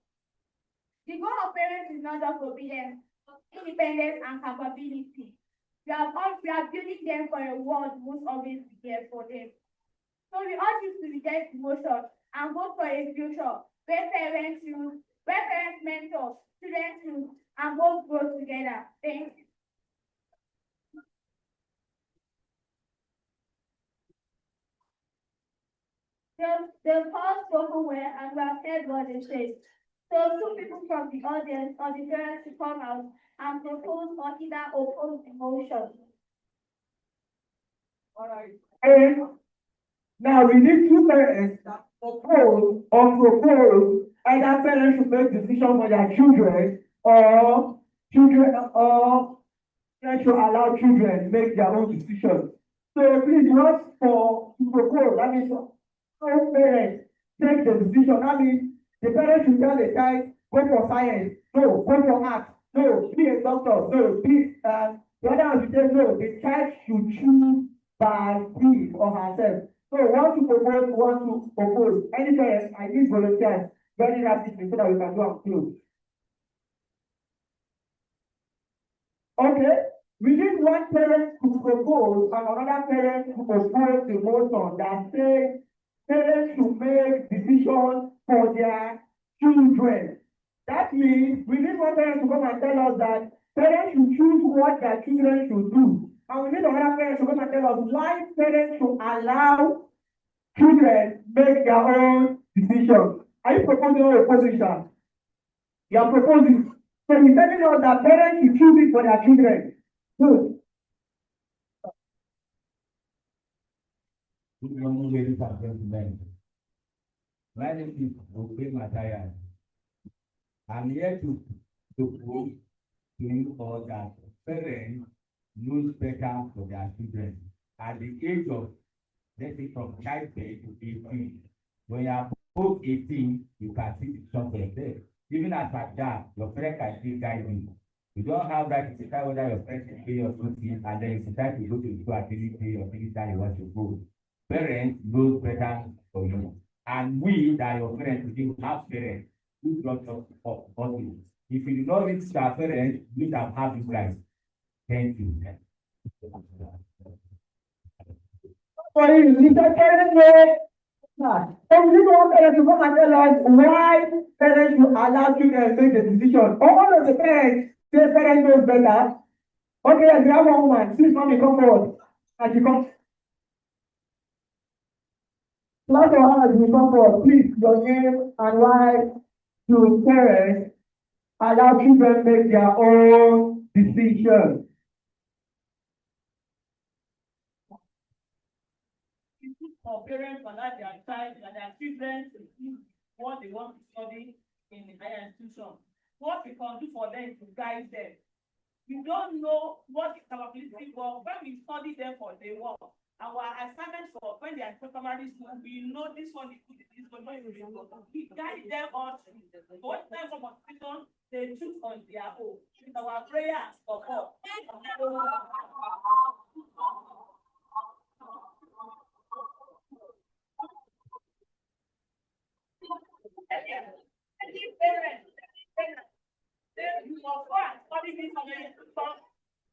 The goal of parents is not just obedience, but independence and capability. We are building them for a world who won't always be there for them. So we urge you to reject emotion and vote for a future where parents mentor, children choose, and both grow together. Thank you. The first spoken word and we have heard what they said. So two people from the audience or the parents to come out and propose or either oppose the motion. All right. And now we need two parents that propose either parents should make decisions for their children or parents should allow children make their own decisions. So please not for to propose, that means all parents take the decision. That means the parents should tell the child, go for science, no, go for art, no, be a doctor, no, be the other one should say no, the child should choose by him or herself. So want to propose, want to oppose. Any parents, I need volunteers very rapidly so that we can do and close. Okay, we need one parent to propose and another parent to oppose the motion that says parents should make decisions for their children. That means we need one parent to come and tell us that parents should choose what their children should do. And we need another parent to come and tell us why parents should allow children make their own decisions. Are you proposing or opposition? You are proposing. So he's telling us that parents should choose it for their children. Good. Good morning, ladies and gentlemen. My name is Ope Mataya. I'm here to prove to you all that parents know better for their children at the age of, let's say, from childbirth to 18. When you are both 18, you can see the son for yourself. Even as a dad, your parent can still guide you. You don't have right to decide whether your parents will pay your school fees and then you decide to go to school and didn't pay your fees that you want to go. Parents know better for you. And we, that your parents, we have parents who brought us up for you. If you do not reach our parents, we can have you guys. Thank you. So we need one parent to come and tell us why parents should allow children to make the decision. All of the parents say parents knows better. Okay, we have one woman. Please, mommy, come forward. And she comes. Clap your hands, you come forward. Please, your name and why do parents allow children make their own decisions? For parents to allow their child and their children to choose what they want to study in the higher institution. What we can do for them to guide them. We don't know what the capability was when we study them for day one. Our assignment for when they are in primary school, we know this one is good, this one is good. We guide them all through. What time for competition, they choose on their own. With our prayer and support.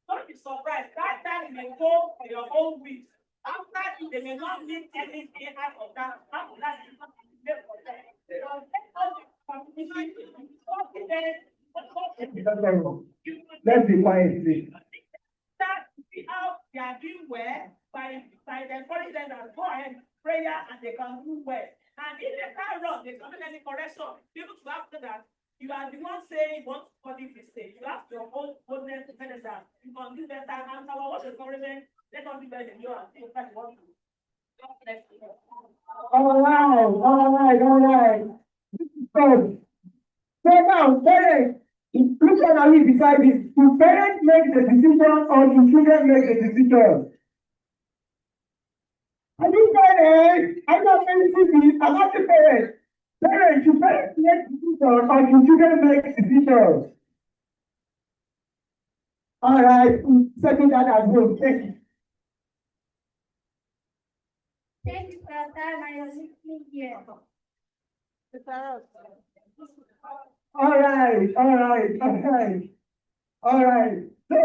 Don't be surprised. That time may go for your own week. After they may not need anything out of that. After that, you not for them. Let's be quiet, please. That see how they are doing well by encouraging them to go ahead prayer and they can do well. And if they can't run, they can't make any correction. People to after that, you are the one saying what body is saying. You have your own boldness to finish that. You can do better. And our what's encouragement, let us do better than you are. You can want to. All right. Good. So now, parents, look at how we decide this. Do parents make the decision or do children make the decision? Are you parents? I'm not saying I'm not the parents. Parents, do parents make decision or do children make decisions? All right, settle that at home. Thank you. Thank you for your time and your listening here. All right. So,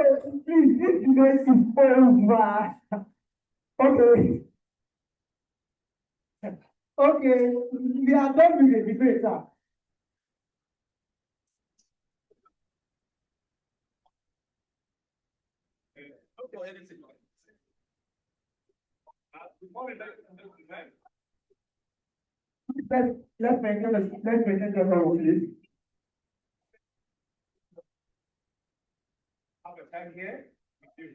please, this debate is over. Okay. Okay, we are done with the debate now. Let's maintain the role, please. Have a time here with you.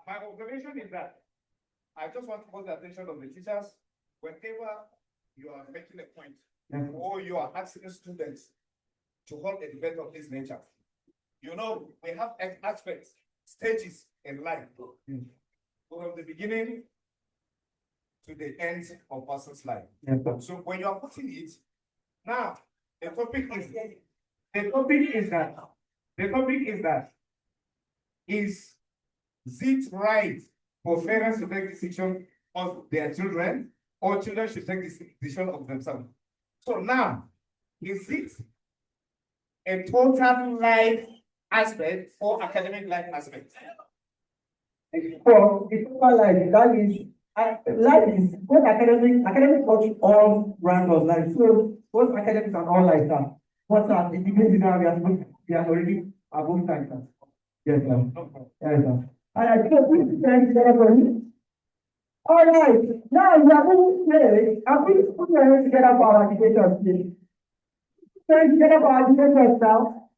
My observation is that I just want to call the attention of the teachers whenever you are making a point or you are asking students to hold a debate of this nature. You know, we have aspects, stages in life, from the beginning to the end of a person's life. So when you are putting it, now the topic is that is it right for parents to take decision of their children or children should take this decision of themselves? So now, is it a total life aspect or academic life aspect? For the total life, that is, life is both academic touch all round of life. So both academics and all like that. But the debate is now we are already above time, sir. Yes, sir. Yes, sir. All right, so please stand together for me. All right, now we are moving today. And please put your hands together for our debaters, please. Stand together for our debaters now.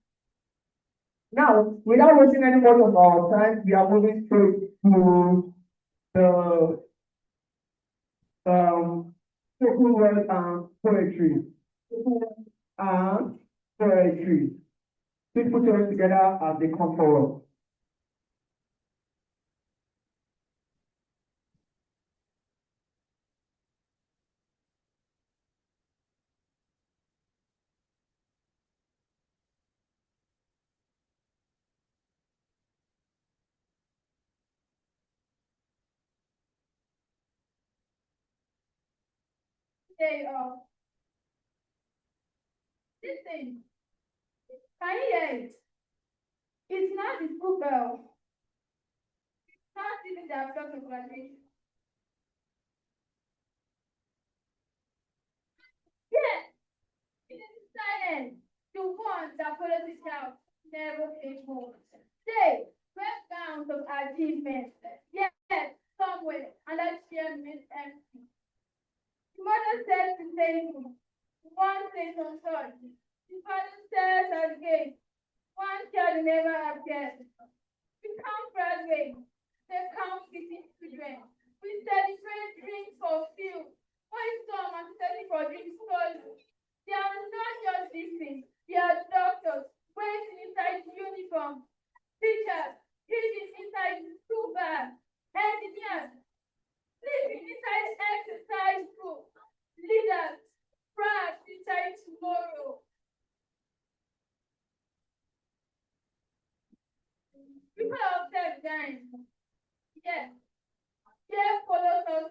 Now, without wasting any more of our time, we are moving straight to the spoken word and poetry. And poetry. Please put your hands together as they come forward. Day off. Listen. Can you hear it? It's not the school bell. It's not even the effect of graduation. Yes, it is silent. The one that politicians never take home. Say, first count of achievements. Yes, somewhere, and that share is empty. The mother says to table. One says on church. The father stares at the gate. One child never appears. We count graduates. They count visiting children. We celebrate drinks for few. When some are studying for drinks stolen. They are not just listening. They are doctors, waiting inside the uniform. Teachers, teaching inside the school bag. Engineers, sleeping inside the exercise room. Leaders, pride inside tomorrow. People of that time. Yes. There follows us.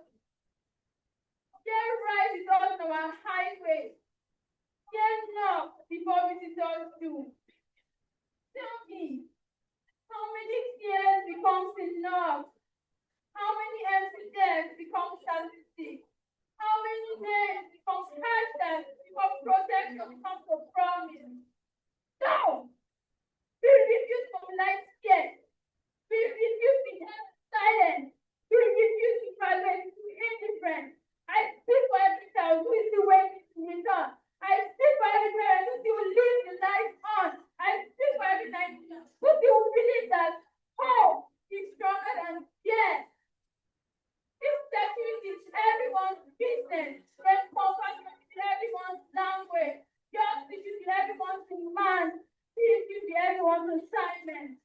There rises on our highway. There knock before visitors do. Tell me, how many tears becomes enough? How many empty days become statistics? How many names become hashtag, become protection, become for promise? No! We refuse to mobilize fear. We refuse to have silence. We refuse to private to indifferent. I speak for every child who is still waiting to return. I speak for every parent who still live the life on. I speak for every Nigerian who still believe that hope is stronger than fear. If security is everyone's business, then compassion is everyone's language. Justice is everyone's demand. Peace is everyone's assignment.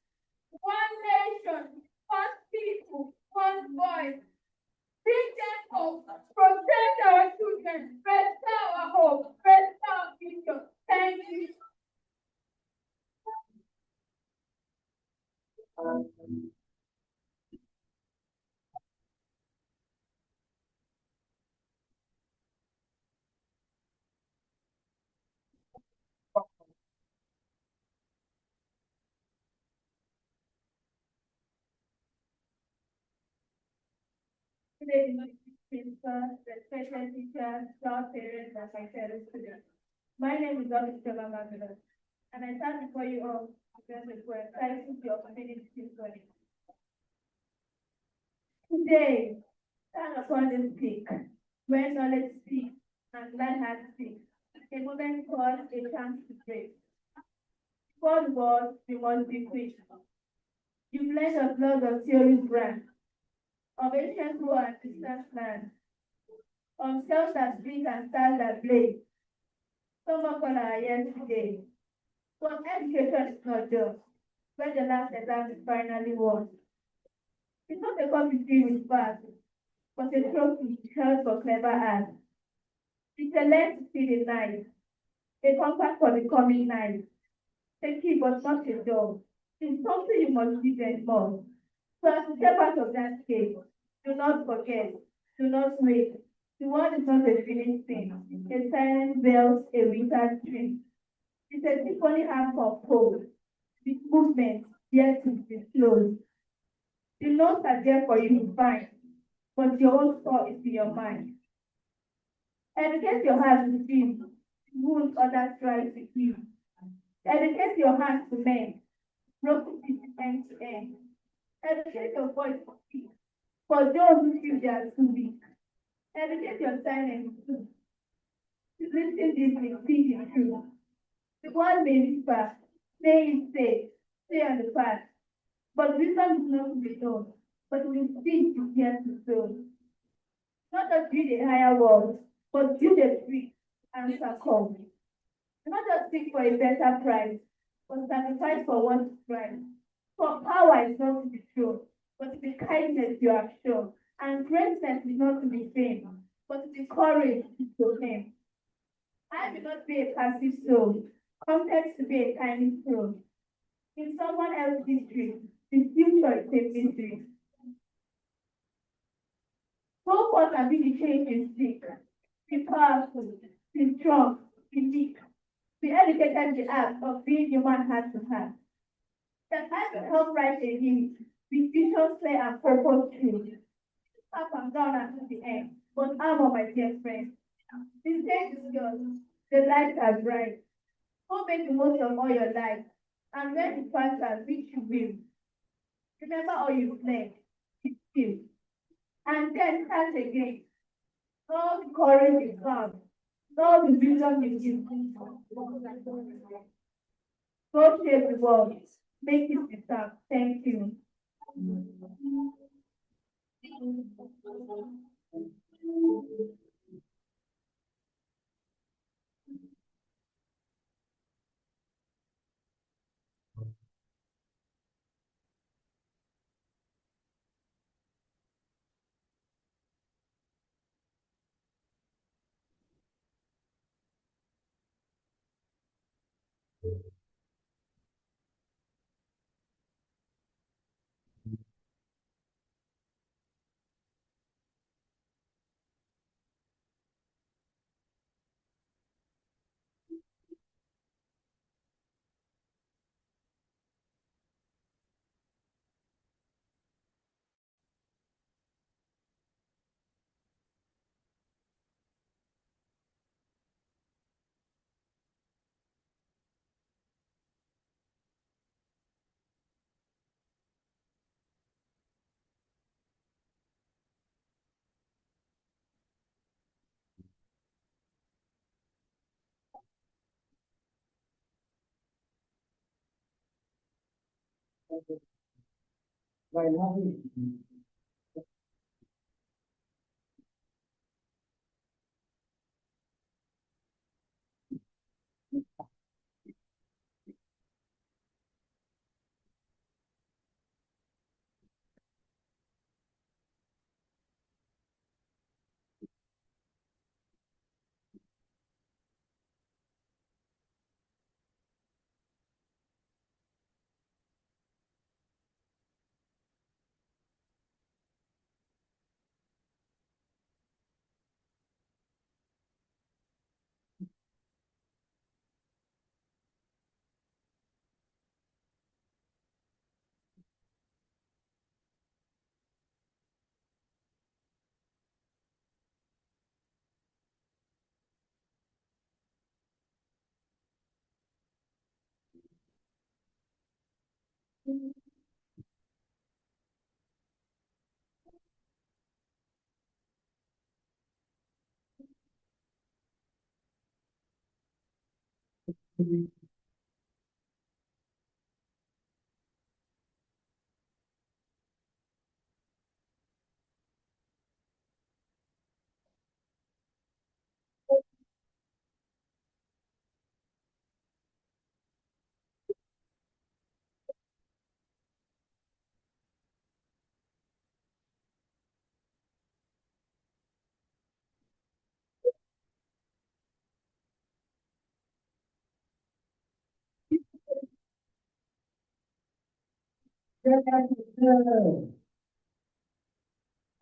One nation, one people, one voice. Bring them hope, protect our children, restore our hope, restore our future. Thank you. Today, principal, respected teachers, staff, parents, and my fellow students. My name is Dr. Stella Magdalene, and I stand before you all to present a poem titled The Opportunity to Study. Today, stand upon this peak, where knowledge speaks and glad heart speaks. A moment called a chance to break. Before the world, we must be quick. You blend of blood of theory's brand, of ancient war and distant land, of cells that speak and stars that blaze. Some of us are here today. But education is not just when the last exam is finally won. It's not a competition with fast, but a trophy held for clever hands. It's a lens to see the night, a compass for the coming night. A key but not a door. It's something you must visit more. So as to step out of that cave, do not forget, do not wait. The world is not a finished thing. A silent bell, a winter dream. It's a symphony half of hope, with movement yet to be disclosed. The notes are there for you to find, but your own score is in your mind. Educate your heart to feel, wounds others try to heal. Educate your hands to mend, broken pieces end to end. Educate your voice to speak, for those who feel they are too weak. Educate your silence too. Listen deeply, see the truth. The world may whisper, stay on the path. But wisdom is not to be known, but it will speak to hear to soul. Not just build a higher world, but build a bridge and succumb. Not just seek for a better price, but sacrifice for what is right. For power is not to be shown, but to be kindness you have shown. And greatness is not to be fame, but to be courage to him. I will not be a passive soul, content to be a tiny soul. In someone else's history, the future is a mystery. Go forth and be the change you seek. Be powerful, be strong, be meek. Be educated the art of being human heart to heart. That I will help write a hymn with vision clear and purpose true. Up and down until the end, but armor, my dear friend. The stage is yours, the lights are bright. Go make the most of all your life, and when the passes, which you will, remember all you've learned, it's you. And then start again. All the courage is gone. All the wisdom is you. Go shape the world. Make it deserve. Thank you. while having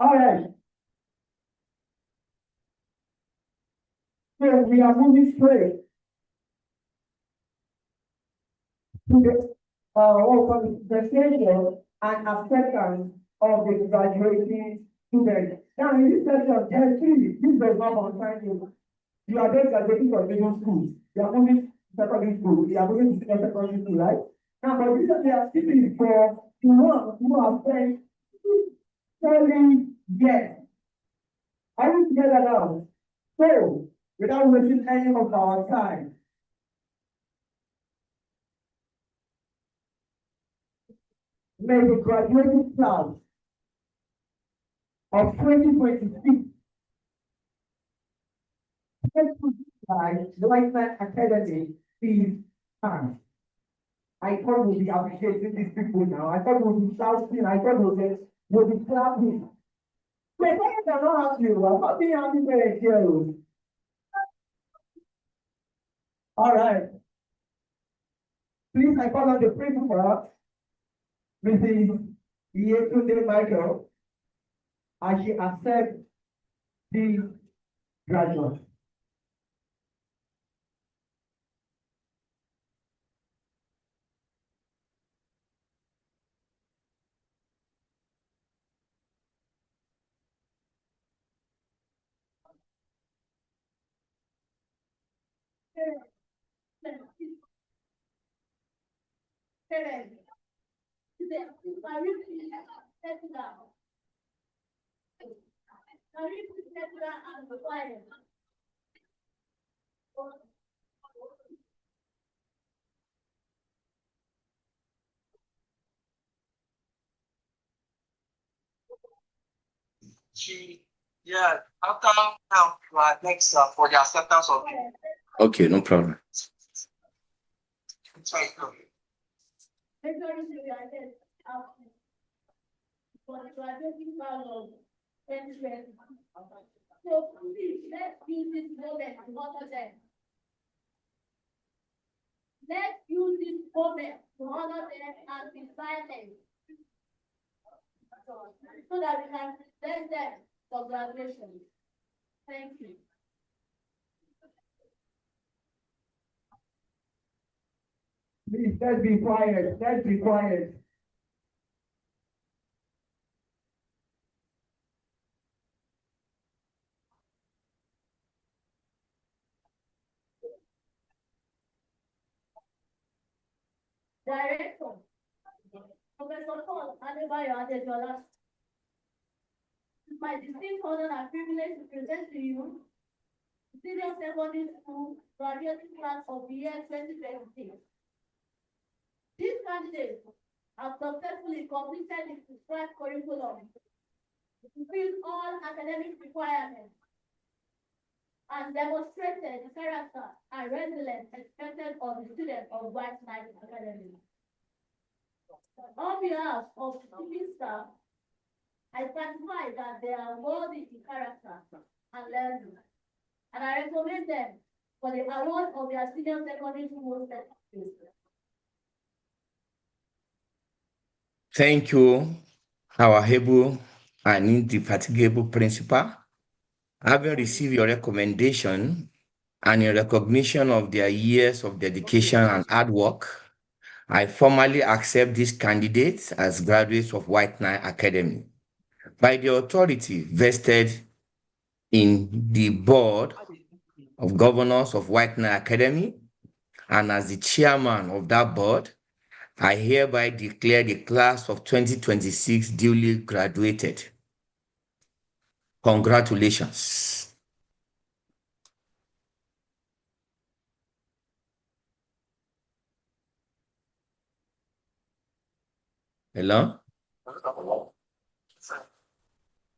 all right. So we are moving straight to the presentation and acceptance of the graduating students. Now, in this section, this does not concern you. You are just graduating from middle school. You are moving to secondary school. You are moving to secondary school, right? Now, but this is for the ones who have spent 7 years. Are we together now? So, without wasting any of our time, may the graduating class of 2026 by the Lifetime Academy is time. I thought we'll be appreciating these people now. I thought we'll be shouting. I thought we'll be clapping. My parents are not happy. I'm not being happy parents here. All right. Please, I call on the principal, Mrs. Yetunde Michael, as she accepts the graduate. Parents, are you settle down? Are you settle down and be quiet? Yeah, I'll come now next for the acceptance of Okay, no problem. Majority we are dead out. For the graduating class of 2020. So please, let's use this moment to honor them. Let's use this moment to honor them and inspire them. So that we can present them for graduation. Thank you. Please, let's be quiet. Let's be quiet. Director, Professor Paul Adejola. It's my distinct honor and privilege to present to you the Senior Secondary School graduating class of the year 2026. These candidates have successfully completed the prescribed curriculum, fulfilled all academic requirements, and demonstrated the character and resilience expected of the students of White Knight Academy. On behalf of the teaching staff, I certify that they are worthy in character and learning, and I recommend them for the award of their senior secondary school certificate. Thank you, our able and indefatigable principal. Having received your recommendation and in recognition of their years of dedication and hard work, I formally accept these candidates as graduates of White Knight Academy. By the authority vested in the Board of Governors of White Knight Academy, and as the chairman of that board, I hereby declare the class of 2026 duly graduated. Congratulations. Hello?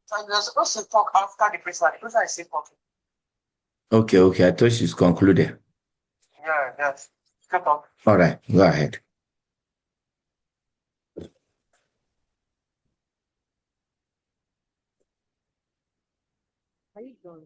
So you're supposed to talk after the principal. The principal is still talking. Okay. I thought she's concluded. Yeah, yes. Still talk. All right, go ahead. Are you done?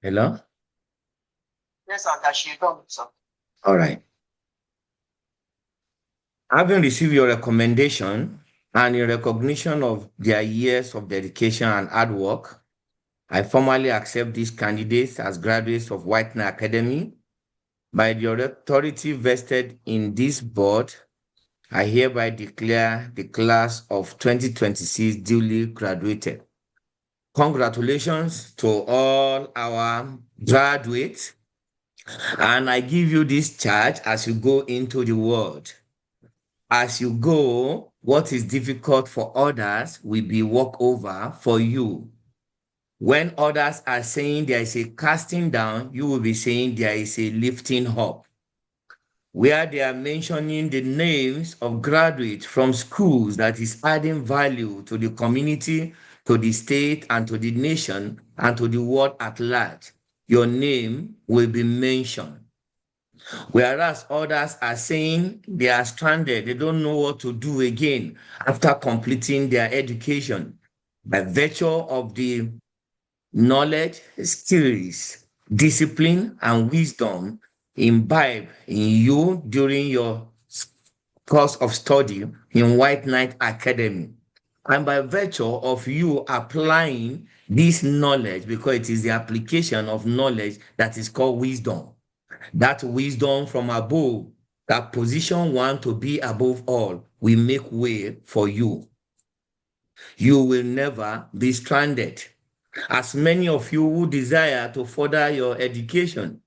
Hello? Yes, sir, that she's done, sir. All right. Having received your recommendation and in recognition of their years of dedication and hard work, I formally accept these candidates as graduates of White Knight Academy. By the authority vested in this board, I hereby declare the class of 2026 duly graduated. Congratulations to all our graduates, and I give you this charge as you go into the world. As you go, what is difficult for others will be walkover for you. When others are saying there is a casting down, you will be saying there is a lifting up. Where they are mentioning the names of graduates from schools that is adding value to the community, to the state, and to the nation, and to the world at large, your name will be mentioned. Whereas others are saying they are stranded, they don't know what to do again after completing their education. By virtue of the knowledge, skills, discipline, and wisdom imbibed in you during your course of study in White Knight Academy. And by virtue of you applying this knowledge, because it is the application of knowledge that is called wisdom, that wisdom from above, that position one to be above all, will make way for you. You will never be stranded. As many of you who desire to further your education,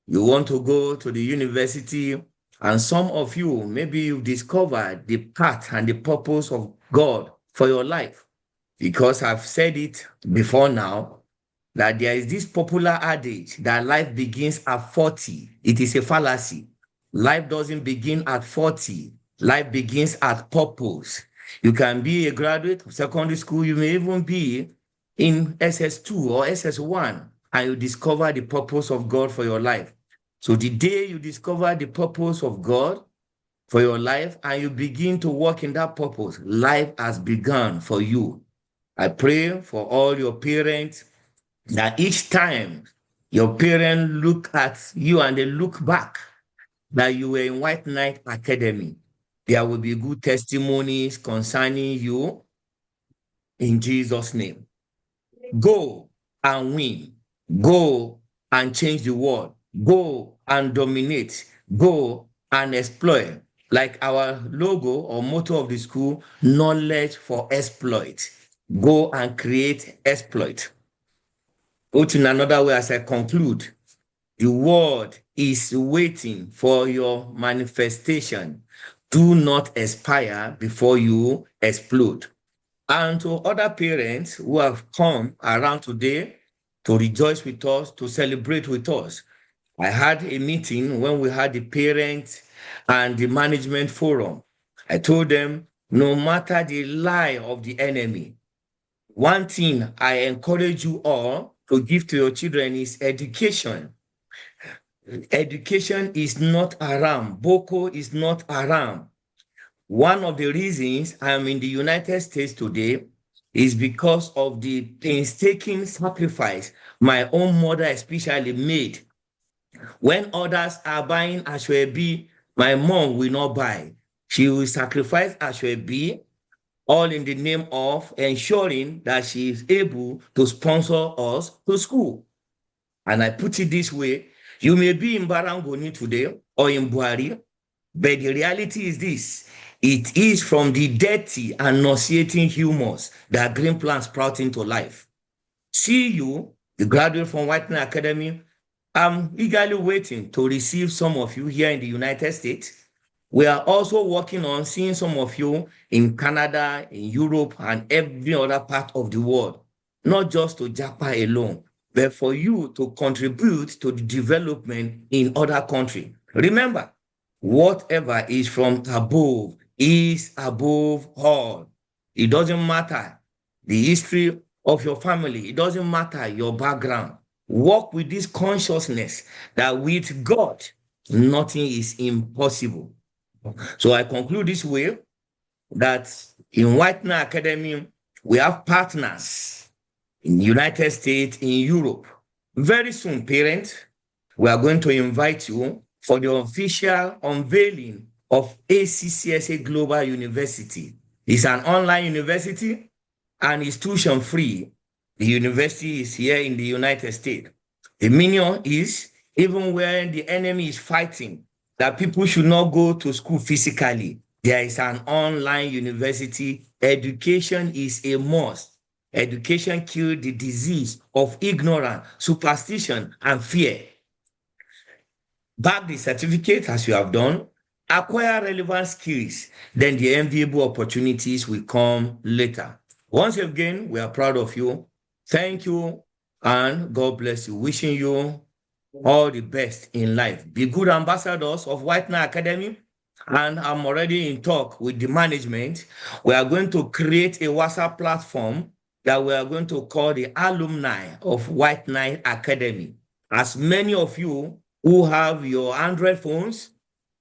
you want to go to the university, and some of you, maybe you've discovered the path and the purpose of God for your life. Because I've said it before now, that there is this popular adage that life begins at 40. It is a fallacy. Life doesn't begin at 40. Life begins at purpose. You can be a graduate of secondary school. You may even be in SS2 or SS1, and you discover the purpose of God for your life. So the day you discover the purpose of God for your life and you begin to work in that purpose, life has begun for you. I pray for all your parents that each time your parents look at you and they look back that you were in White Knight Academy, there will be good testimonies concerning you in Jesus' name. Go and win. Go and change the world. Go and dominate. Go and exploit. Like our logo or motto of the school, knowledge for exploit. Go and create exploit. Put in another way as I conclude, the world is waiting for your manifestation. Do not expire before you explode. And to other parents who have come around today to rejoice with us, to celebrate with us, I had a meeting when we had the parents and the management forum. I told them, no matter the lie of the enemy, one thing I encourage you all to give to your children is education. Education is not around. Boko is not around. One of the reasons I'm in the United States today is because of the painstaking sacrifice my own mother especially made. When others are buying ashwebi, my mom will not buy. She will sacrifice ashwebi all in the name of ensuring that she is able to sponsor us to school. And I put it this way, you may be in Barangoni today or in Buhari, but the reality is this. It is from the dirty and nauseating humus that green plants sprout into life. See you, the graduate from Whitening Academy. I'm eagerly waiting to receive some of you here in the United States. We are also working on seeing some of you in Canada, in Europe, and every other part of the world, not just to Japa alone, but for you to contribute to the development in other countries. Remember, whatever is from above is above all. It doesn't matter the history of your family. It doesn't matter your background. Walk with this consciousness that with God, nothing is impossible. So I conclude this way that in Whitener Academy, we have partners in the United States, in Europe. Very soon, parents, we are going to invite you for the official unveiling of ACCSA Global University. It's an online university and it's tuition free. The university is here in the United States. The meaning is even when the enemy is fighting, that people should not go to school physically, there is an online university. Education is a must. Education kills the disease of ignorance, superstition, and fear. Back the certificate as you have done, acquire relevant skills, then the enviable opportunities will come later. Once again, we are proud of you. Thank you, and God bless you. Wishing you all the best in life. Be good ambassadors of Whitener Academy. And I'm already in talk with the management. We are going to create a WhatsApp platform that we are going to call the alumni of Whitener Academy. As many of you who have your Android phones,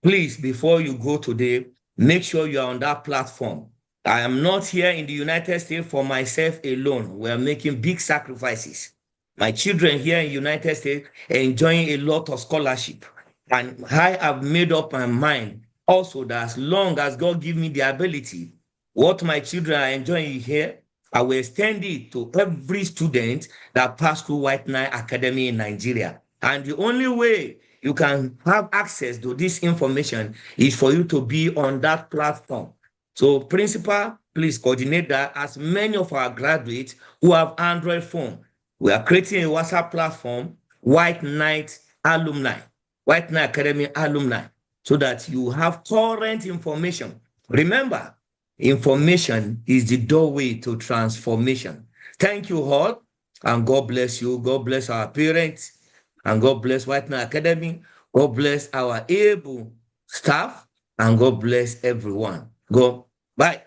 please, before you go today, make sure you are on that platform. I am not here in the United States for myself alone. We are making big sacrifices. My children here in the United States are enjoying a lot of scholarship. And I have made up my mind also that as long as God give me the ability, what my children are enjoying here, I will extend it to every student that passed through White Nile Academy in Nigeria. And the only way you can have access to this information is for you to be on that platform. So principal, please coordinate that as many of our graduates who have Android phone. We are creating a WhatsApp platform, White Knight Alumni, White Knight Academy Alumni, so that you have current information. Remember, information is the doorway to transformation. Thank you all, and God bless you. God bless our parents, and God bless White Knight Academy. God bless our able staff, and God bless everyone. Go. Bye.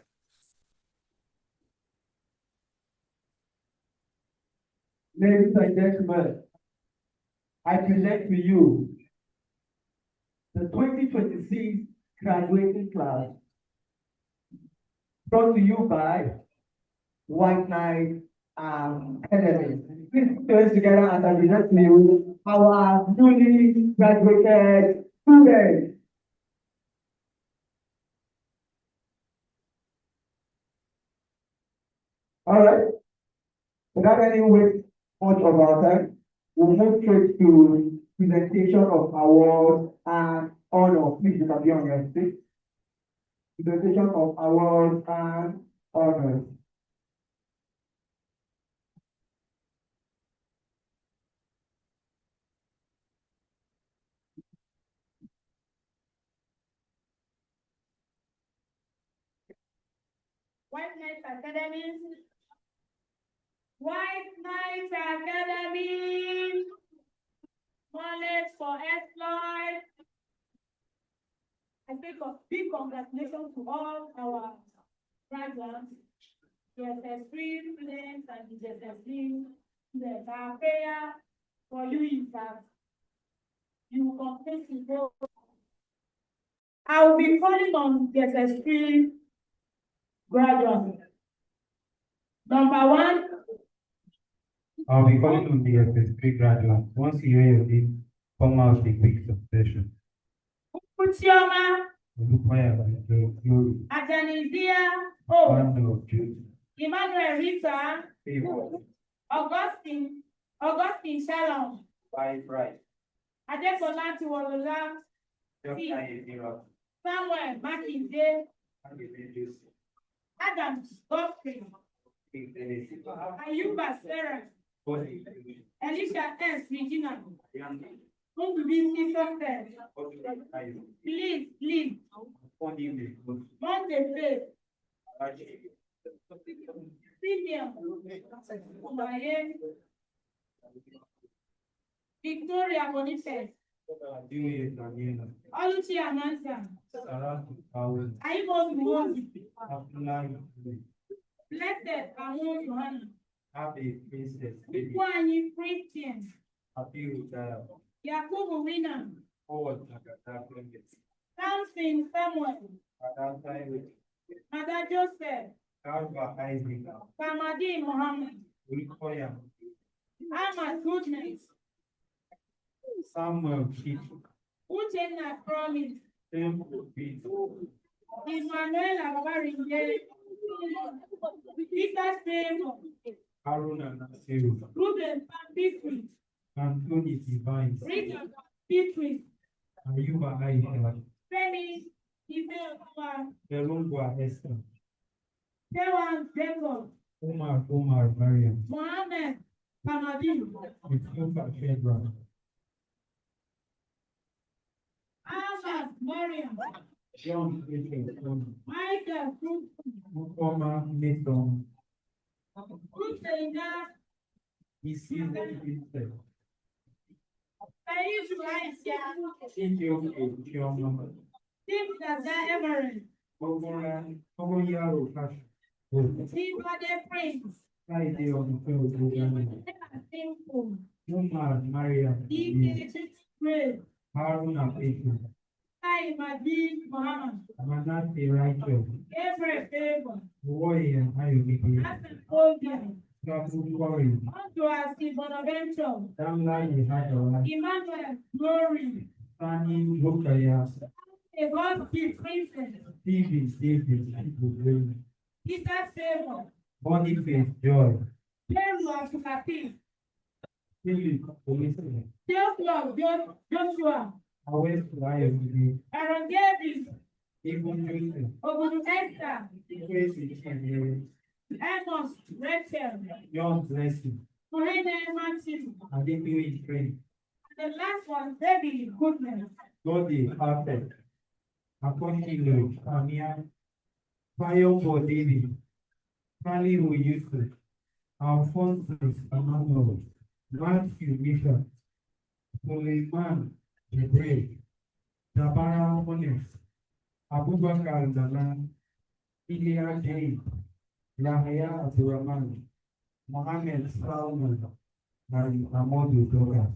Ladies and gentlemen, I present to you the 2026 graduating class brought to you by White Knight Academy. Please put your hands together as I present to you our newly graduated students. All right. Without any waste much of our time, we'll move straight to presentation of awards and honor. Please, you can be on your seat. Presentation of awards and honors. White Knight Academy. White Knight Academy. Knowledge for exploit. I think of big congratulations to all our graduates, GSS3 students and the GSS3 students. Our prayer for you is that you will complete the goal. I will be calling on GSS3 graduates. Number one. I'll be calling on the SS3 graduates. Once you hear your name, come out in quick succession. Chioma, Olufaya by the glory, Ajanizia, O, Father of Jews, Emmanuel Rita, favor, Augustine Shalom, by Christ, Adekola Tiwolola, just like a miracle, Samuel Makinde, and the angels, Adams Godfrey, King Tennessee, Ayuba Sarah, Holy, Elisha S. Regina, Young, Mbisi Success, Holy, Ayo, Please, Holy, Good, Monday Faith, Achi, Simeon, Umaye, Victoria Boniface, Dewey, Daniela, Oluchi Amanda, Sarah, Paul, Aimo Mwozi, Abdullah, Blessed Amon Johanna, Happy Princess, Ikwanyi Christian, Happy Rutaya, Yakubu Wina, Forward, Nakata, Samson Samuel, Adanta, Mother Joseph, Kalva, Isaac, Kamadi Mohammed, Ulkoya, Ahmad Goodness, Samuel, Chichu, Uchenna Promise, Temple, Peter, Emmanuel Abaringe, Peter Stable, Haruna Nasiru, Ruben Beatrice, Anthony Divine, Richard Beatrice, Ayuba Aisha, Femi Ibeokawa, Erungwa Esther, Dewan Jacob, Omar Mariam, Mohammed Kamadi, Yusufa Shedra, Ahmad Mariam, John Rachel Tony, Michael Cruz, Mukoma Nathan, Husseina, Isis Vincent, Saïd Aisha, Chijioke Chioma, Tim Dada Emery, Ogoyaro Cash, Sibade Prince, Friday on the field, Simple, Umar Mariam, Ike Chitray, Haruna Peter, Madi Mohammed, Amanate Rachel, Gabriel Favor, Warrior Ayomide, Hassan Obian, Gabu Corey, Antoasi Bonaventure, Damla Yehadora, Emmanuel Glory, Fanny Rukaya, a God gift princess, David, David, Peter Favor, Boniface Joy, Peru Asukati, Philip Police, Theophilus Joshua, Awes Ayomide, Aaron Davis, Even Joseph, Ogudu Esther, Tracy Chimere, Amos Rachel, John Blessing, Morena Matthew, Adequate Friend, and the last one, David Goodness. God is perfect. Akonilo, Samia, Fire for David, Stanley Yusuf, Alphonsus Emmanuel, Matthew Bishop, Suleiman Jibril, Jabara Honest, Abubakar Dalan, Ilya Jain, Yahya Abdurrahman, Mohammed Salman, and Amodu Douglas.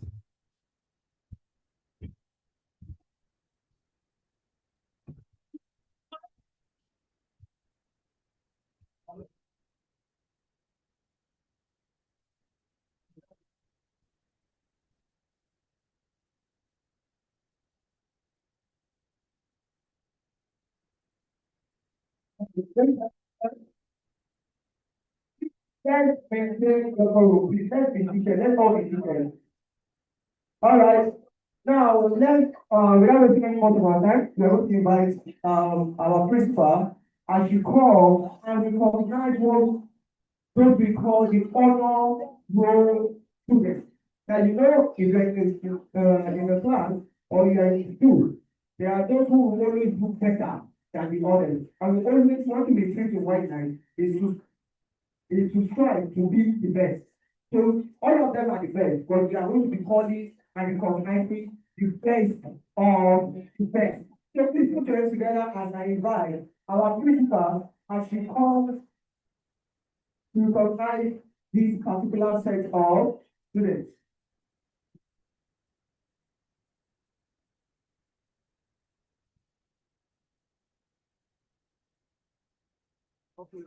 Let's maintain the group. Let's be seated. Let's all be seated. All right. Now, without wasting any more of our time, we are going to invite our principal as she calls and recognize what we call the honor roll students. Now, you know, if you're in a class or you're in school, there are those who will always do better than the others. And we always want to be trained in white knight is to strive to be the best. So all of them are the best, but we are going to be calling and recognizing the best of the best. So please put your hands together as I invite our principal as she comes to recognize this particular set of students. Okay.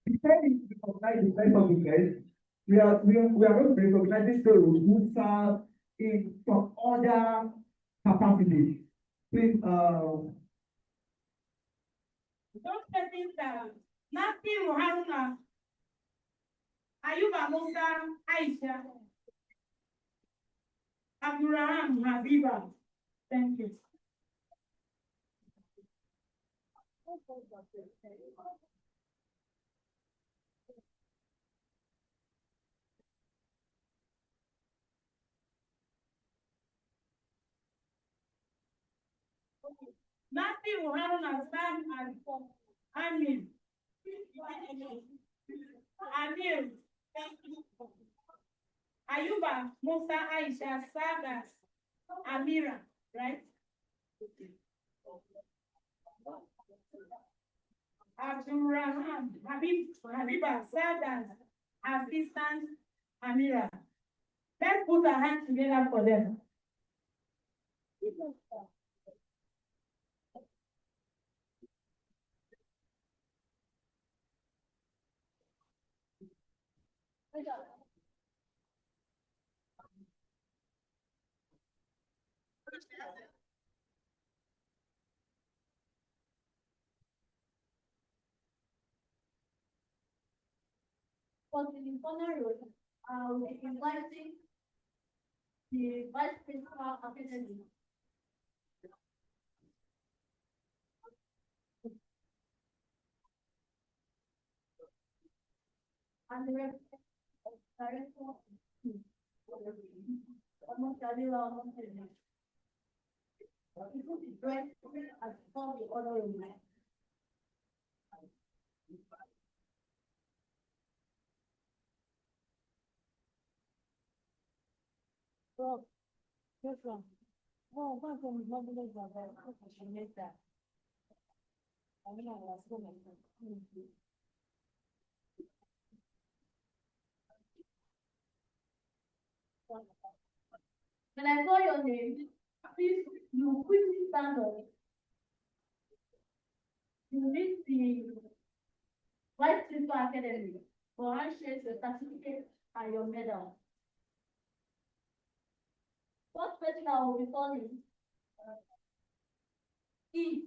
Before we recognize the best of the best, we are going to be recognizing those who serve in some other capacities. Please, Those persons that Matthew Haruna, Ayuba Musa, Aisha, Abdurrahman Habiba. Thank you. Matthew Haruna Sam and Amir. Amir. Ayuba Musa Aisha Sagas Amira, right? Abdurrahman Habiba Sagas Assistant Amira. Let's put our hands together for them. For the honor roll, we inviting the vice principal academy. And the director. Almost almost dressed as for the honor roll. So, this one. Oh, one from the mobile is a make that. I mean, I was going to. When I call your name, please, you quickly stand up. You reach the Vice Principal Academy for handshake your certificate and your medal. First person I will be calling E.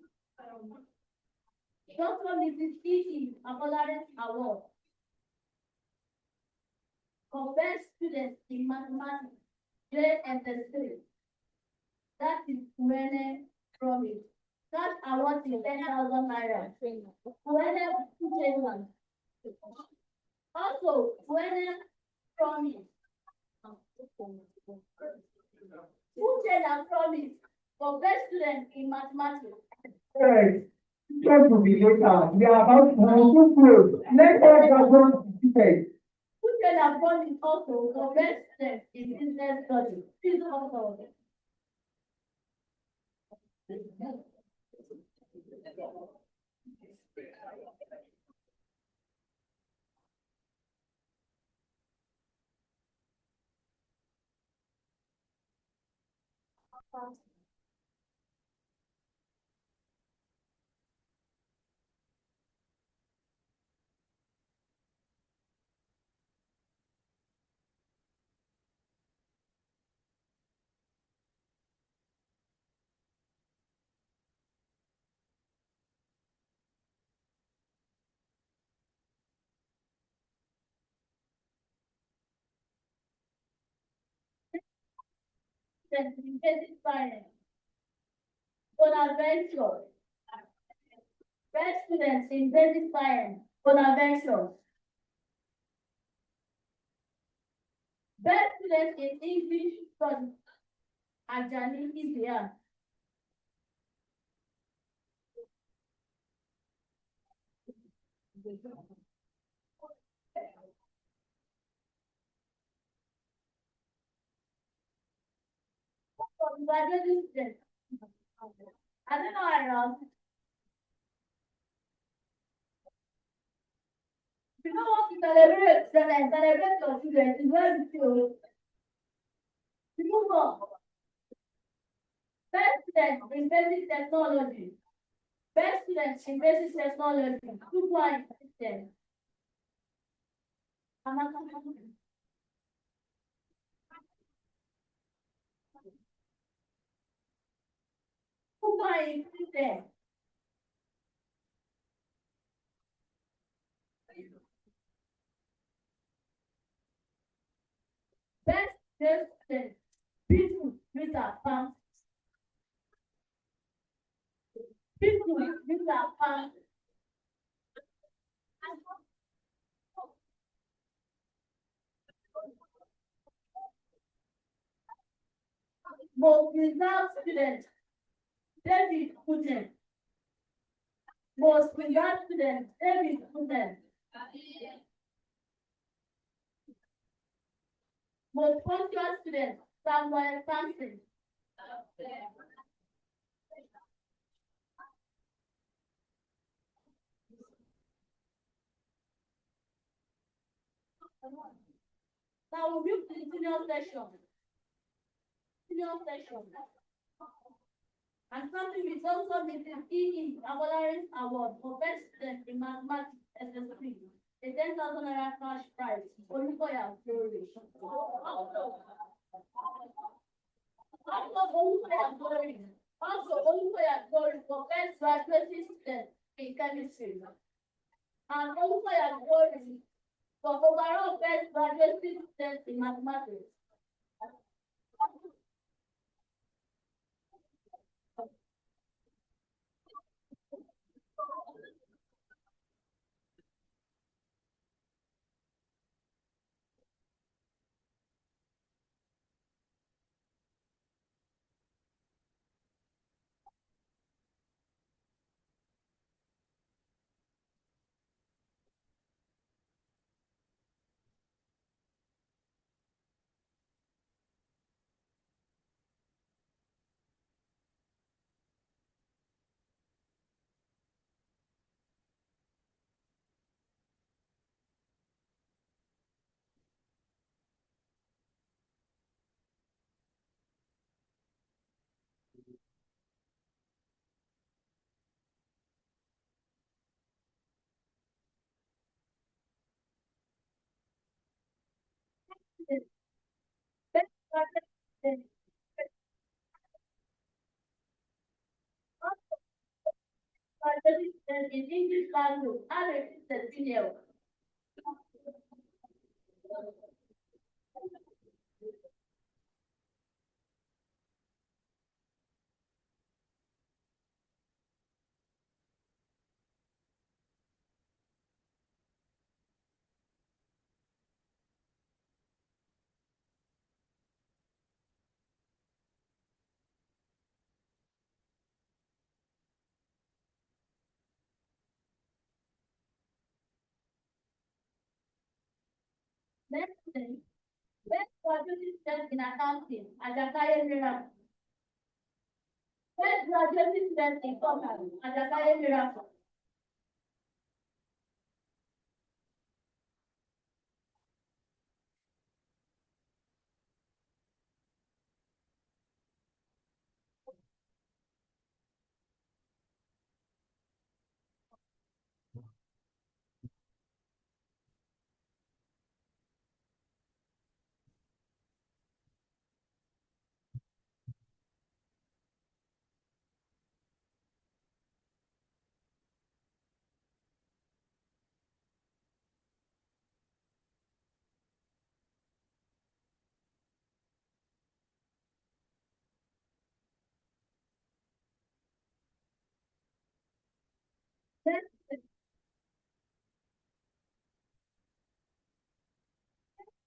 Dr. Mrs. E. Apollonis Award for best students in mathematics, JSS3. That is Wene Promise. That award is 10,000 naira. Wene Pucheman. Also, Wene Promise. Pucheman Promise for best student in mathematics. Alright, just to be later, we are about to move close. Let us go to the Pucheman Promise also for best student in business studies. Please also. students in basic science. Bonaventure. Best students in basic science. Bonaventure. Best students in English studies. Ajani Izia. Graduating students. I don't know around. You know what to celebrate, celebrate your children is where you feel. You move on. Best students in basic technology. Best students in basic technology. 2 point system. Two point system. Best students. People with a pump. People with a pump. Most reserved students. David Putin. Most reserved students. David Putin. Most punctual students. Samuel Sampson. Now we'll move to the senior session. Senior session. And something is also missing is Awolaris Award for Best Student in Mathematics SS3. A 10,000 naira cash prize. Olukoya Glory. Also Olukoya Glory for Best Graduating Student in Chemistry. And Olukoya Glory for overall Best Graduating Student in Mathematics. Best Graduating Student in English language. Alex Cecilio. Next thing, best graduating student in accounting. Ajakaye Miracle. Best graduating student in commerce. Ajakaye Miracle.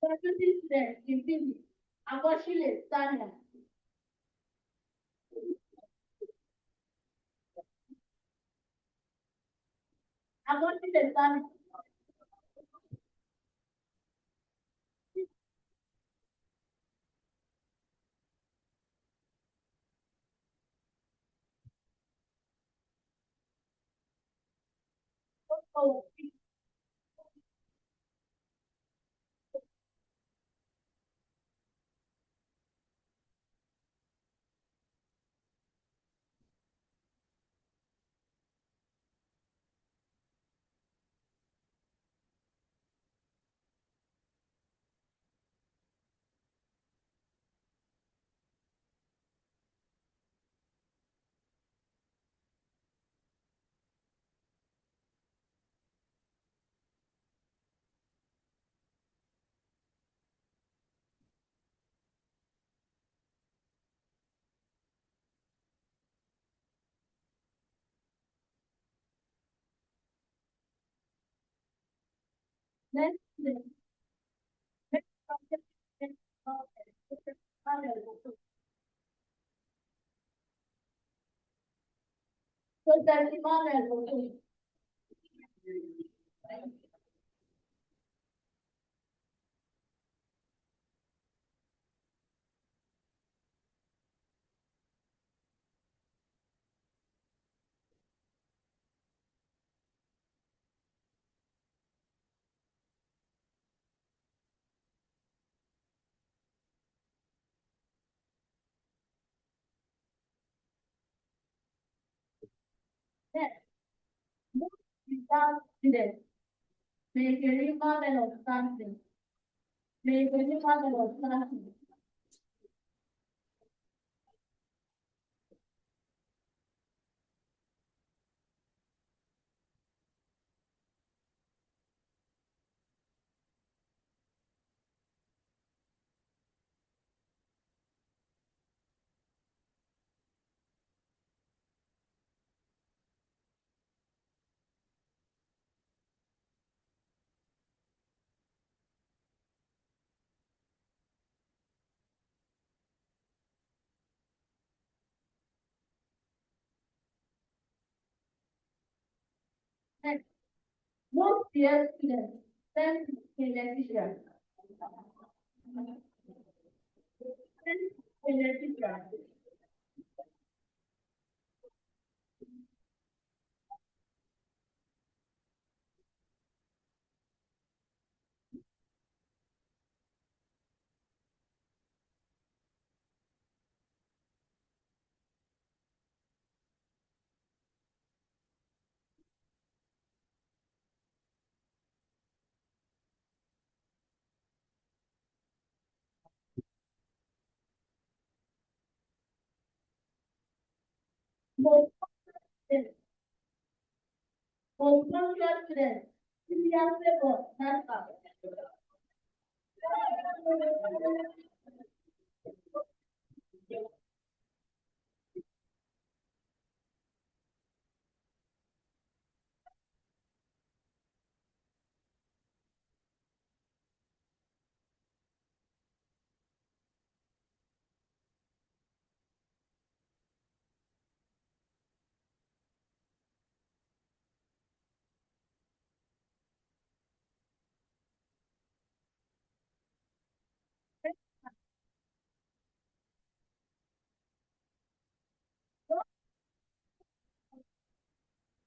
Faculty student in physics, Akoshile Tanya. Akoshile Tanya. Oh, next student. Next subject is so that's Emmanuel. Next, most without student. Make a remodel of something. Make a remodel of something. Next, most dear students. Send electrician. Send electrician. Most students. Most students. India favor. That's all.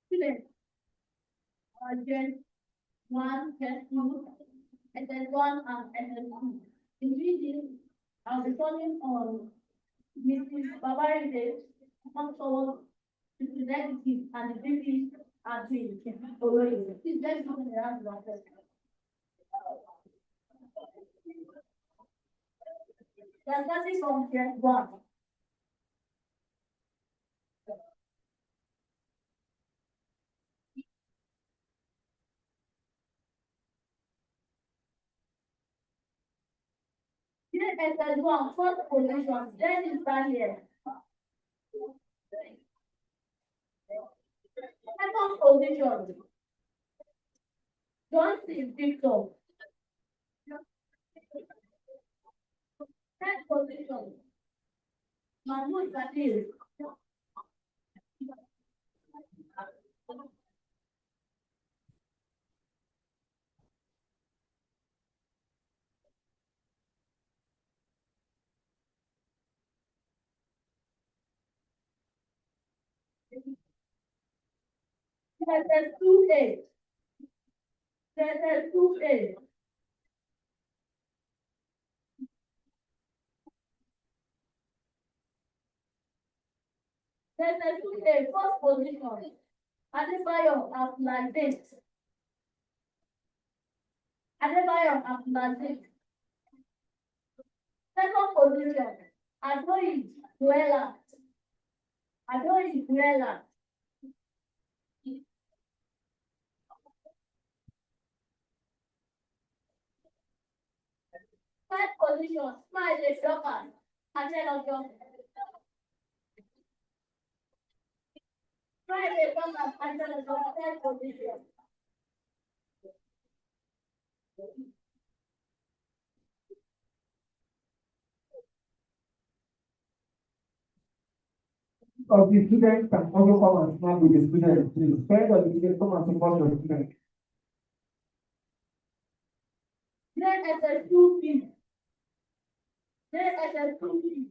Students. Gen 1, Gen 2, and then 1 and then 2. In reading, I'll be calling on Mrs. Babaride to come forward to present the and the British are doing. Please let's give them a round of applause. That's nothing from Gen 1. Here is 1, first position, then is right here. Second position, Johnson Victor. position. Mahmoud Patel. SS2A. SS2A. SS2A, first position. Adebayo Abdulaziz. Adebayo Abdulaziz. Second position. Adoyi Duela. Adoyi Duela. Third position. Smile Shokan. Adebayo. Smile Shokan. Adebayo. Third position. Of the students can also come and snap with the students. Please, parents of the students come and support your students. JSS2B. JSS2B.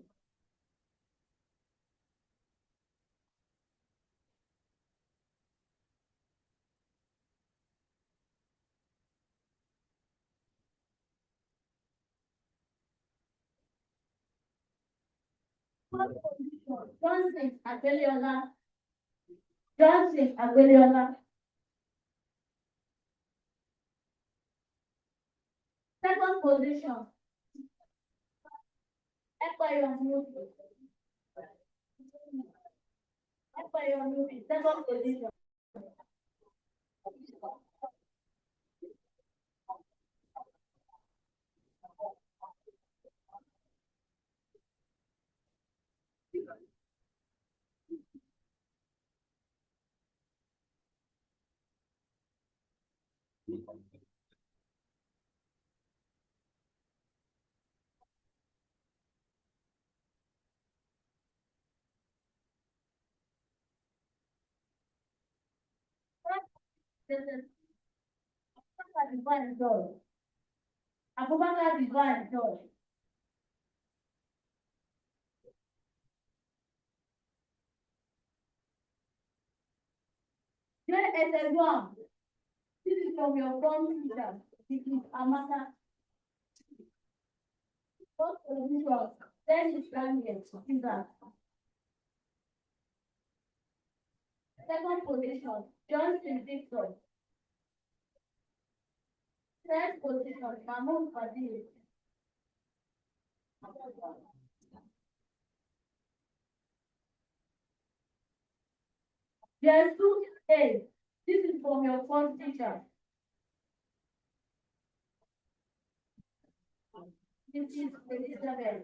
First position. Johnson Agbeliola. Johnson Agbeliola. Second position. Epayo Nubi. Epayo Nubi. Second position. Abubakar Divine Joy. Abubakar Divine Joy. JSS1. This is from your form teacher. This is Amaka. First position. Then is Daniel. Second position. Johnson Victor. Third position. Mahmoud Fadil. There's 2A. This is from your first teacher. This is Elizabeth.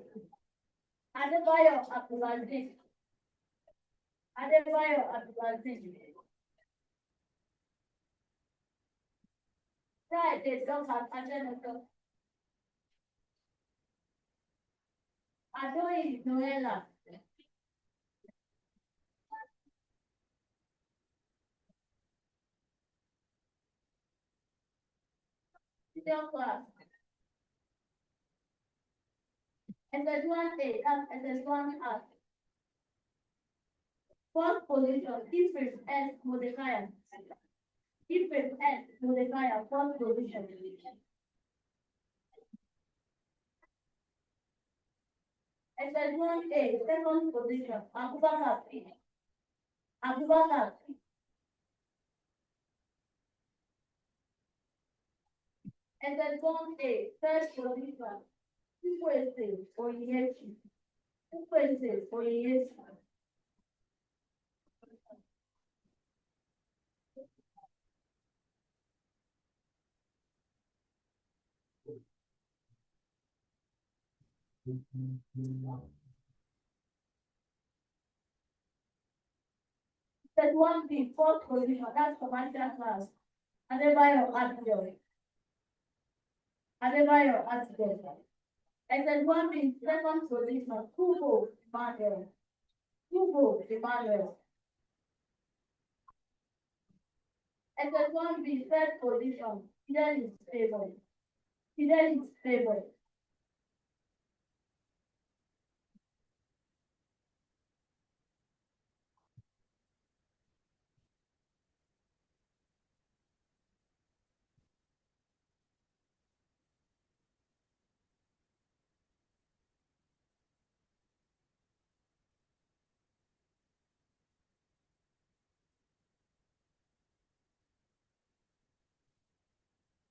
Adebayo Abdulaziz. Adebayo Abdulaziz. Right, they don't have agenda. Adoyi Noela. Senior class. SS1A and SS1R. Fourth position, Ifrit S. Mordecai. Ifrit S. Mordecai, fourth position. SS1A, second position, Abubakar P. Abubakar. SS1A, third position, Chukwueze Oyechi. Chukwueze Oyechi. SS1B, fourth position, that's commercial class. Adebayo Adejola. Adebayo Adejola. SS1 B, second position, uphold, Emmanuel. Uphold, Emmanuel. SS1 B, third position, Fidel is favored. Fidel is favored.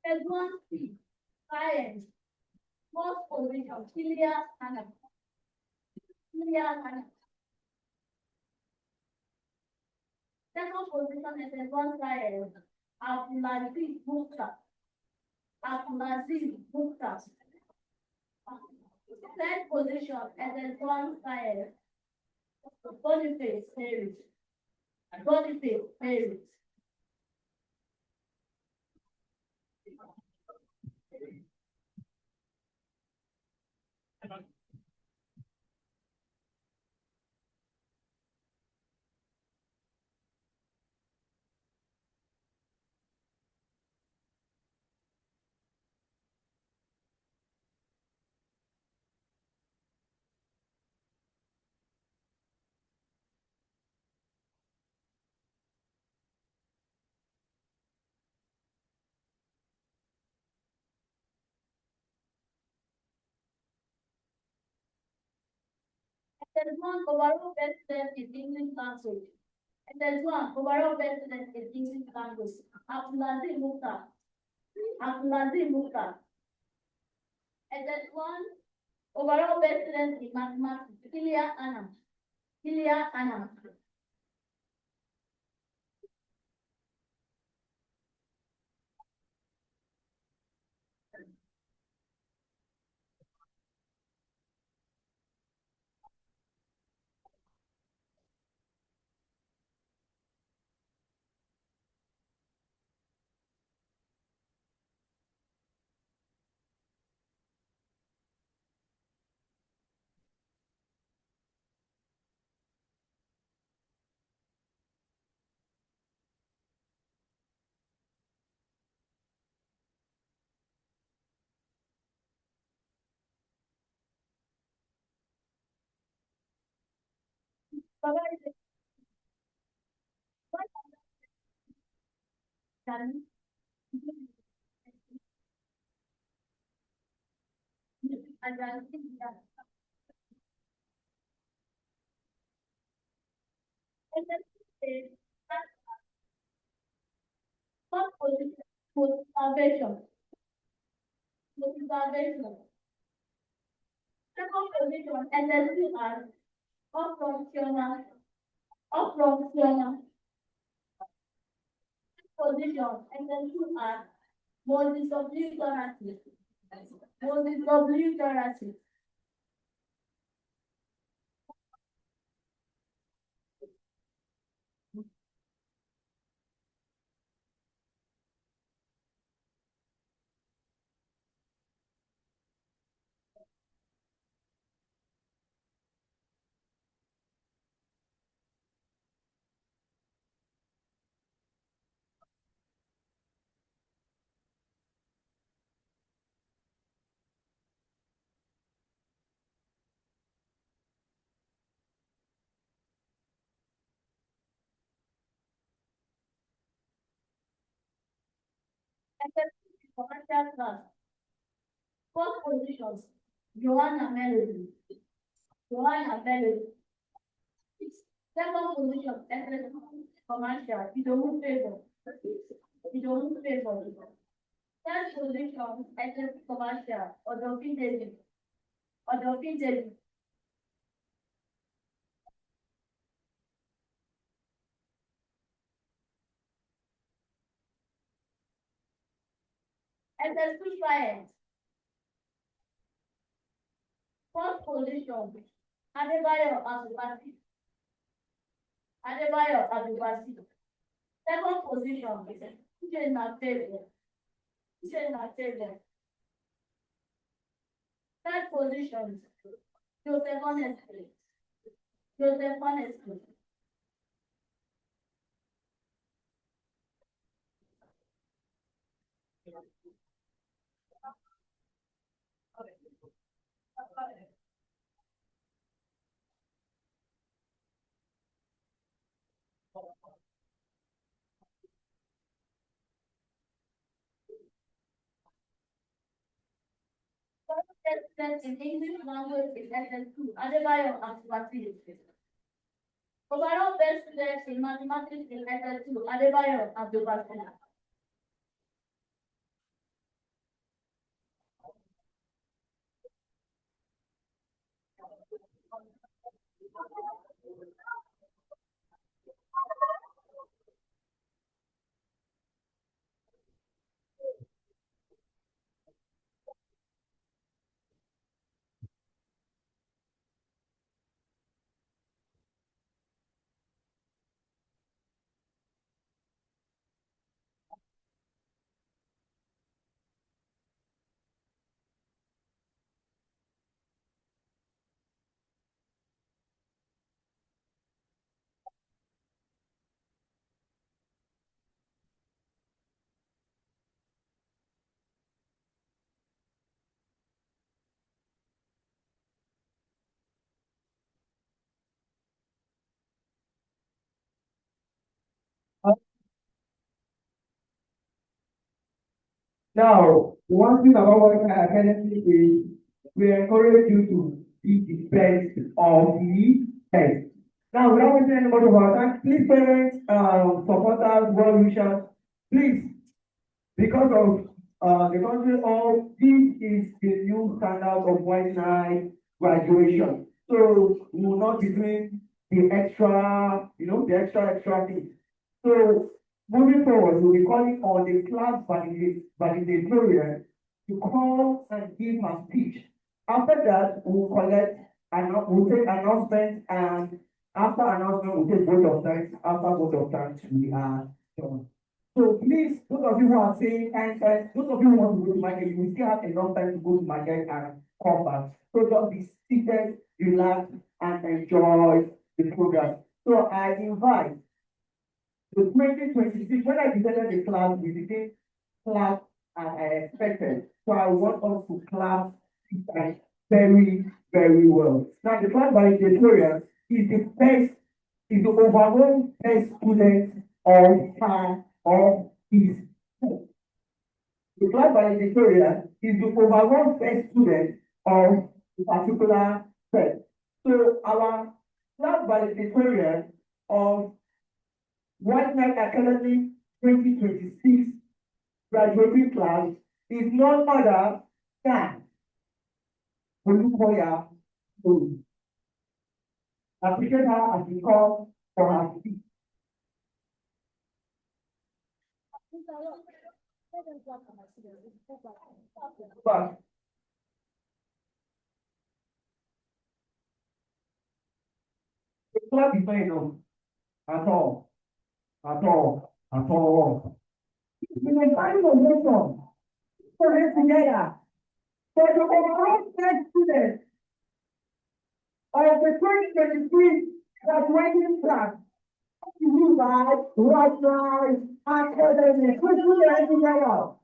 SS1 C, science, fourth position, Celia Hannah. Celia Hannah. Second position, SS1 science, Abdulaziz Mukhtar. Abdulaziz Mukhtar. Third position, SS1 science, Boniface Harris. Boniface Harris. SS1 overall president in English language. SS1 overall president in English language. Abdulaziz Mukhtar. Abdulaziz Mukhtar. SS1 overall president in mathematics. Celia Anna. Celia Anna. First position, motivation. Motivation. Second position, SS2R, operational. Operational. Position, SS2R, multi-sublinguality. Multi-sublinguality. SS2 commercial class. Fourth positions, Joanna Melody. Joanna Melody. Second position, SS2 commercial, you don't favor. You don't favor. Third position, SS2 commercial, Odofin David. Odofin David. SS2 science. Fourth position, Adebayo Abubakar. Adebayo Abubakar. Second position, Uche Natebe. Uche Natebe. Third First position, Joseph Honestly. Joseph Honestly. First in English language is SS2, Adebayo and Swahili. Overall best students in mathematics is SS2, Adebayo and Swahili. Now, one thing about Working Academy is we encourage you to be the best of the best. Now, without wasting any more of our time, please parents, supporters, well wishers, please, because of the country of this is the new standard of white night graduation. So we will not be doing the extra, the extra things. So moving forward, we'll be calling on the class valedictorian to come and give her speech. After that, we'll take announcements, and after announcement, we'll take vote of thanks. After vote of thanks, we are done. So please, those of you who are saying kind, those of you who want to go to market, you will still have enough time to go to market and come back. So just be seated, relax, and enjoy the program. So I invite the 2026, when I decided the class, we became class as I expected. So I want us to class this time very, very well. Now the class valedictorian is the best, is the overall best student of her of his set. The class valedictorian is the overall best student of the particular set. So our class valedictorian of White Knight Academy 2026 graduating class is none other than Olukoya Tolu. Appreciate her as she comes for her speech. But the club is not enough at all, at all, at all. We will find a wisdom for this together. For the overall best students of the 2023 graduating class, you guys, right now, academy, put your hands together.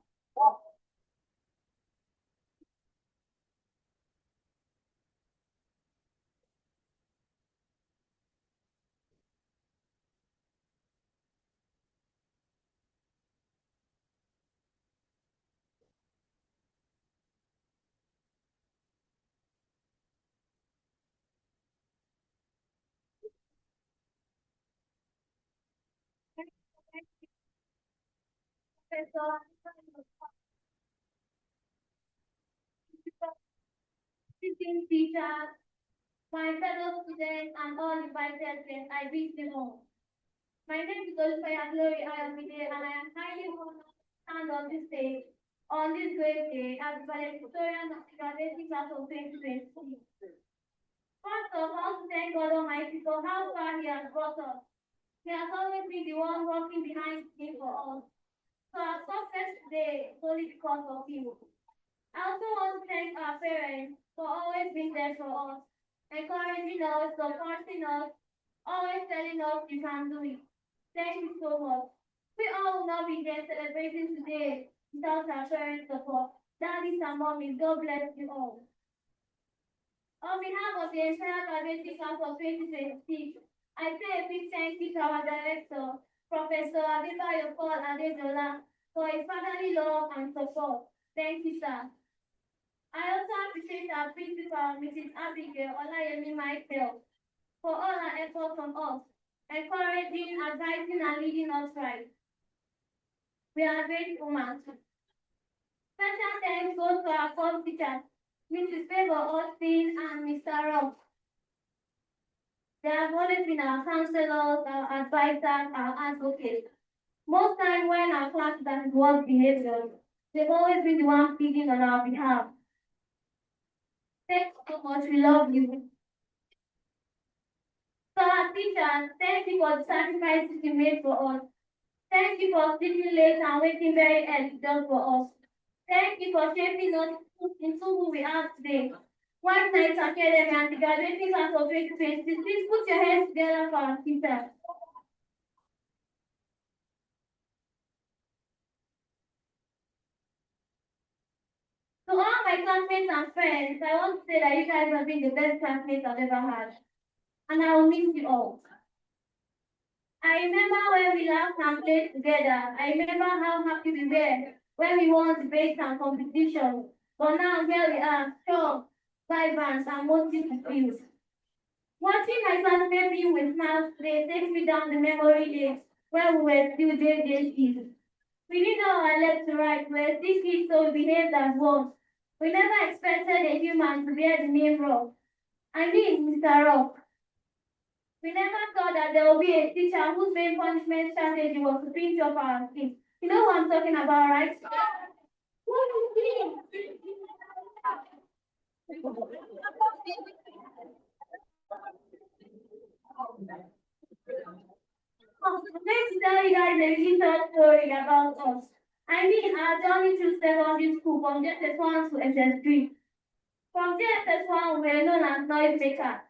Teaching teachers, my fellow students, and all invited guests, I wish you all. My name is Olufaya Glory Ayomide, and I am highly honored to stand on this stage on this great day as the valedictorian of the graduating class of 2020. First of all, to thank God Almighty for how far He has brought us. He has always been the one working behind the scenes for us. So our success today is only because of Him. I also want to thank thank our parents for always being there for us, encouraging us, supporting us, always telling us you can do it. Thank you so much. We all will not be here celebrating today without our parents' support. Daddies and mommies, God bless you all. On behalf of the entire graduating class of 2026, I say a big thank you to our director, Professor Adejola, for his fatherly love and support. Thank you, sir. I also appreciate our principal, Mrs. Abigail Olayemi Michael, for all her efforts on us, encouraging, advising, and leading us right. We are grateful, ma'am. Special thanks goes to our form teachers, Mrs. Favor Austin and Mr. Rob. They have always been our counselors, our advisors, our advocates. Most times when our class doesn't work behavior, they've always been the one speaking on our behalf. Thanks so much, we love you. So our teachers, thank you for the sacrifices you made for us. Thank you for sleeping late and waking very early just for us. Thank you for shaping us into who we are today. White Night Academy and the graduating class of 2026, please put your hands together for our teachers. To all my classmates and friends, I want to say that you guys have been the best classmates I've ever had. And I will miss you all. I remember when we laughed and played together. I remember how happy we were when we won debates and competitions. But now here we are, strong, vibrant, and motivated. Watching my classmates being with smiles today takes me down the memory lane when we were still JJCs. We didn't know our left to right, we were still kids, so we behaved as one. We never expected a human to bear the name Rock. I mean, Mr. Rock. We never thought that there would be a teacher whose main punishment strategy was to pinch up our skin. You know what I'm talking about, right? Let's tell you guys a really short story about us. I mean, our journey through secondary school from JSS1 to SS3. From JSS1, we were known as noise makers.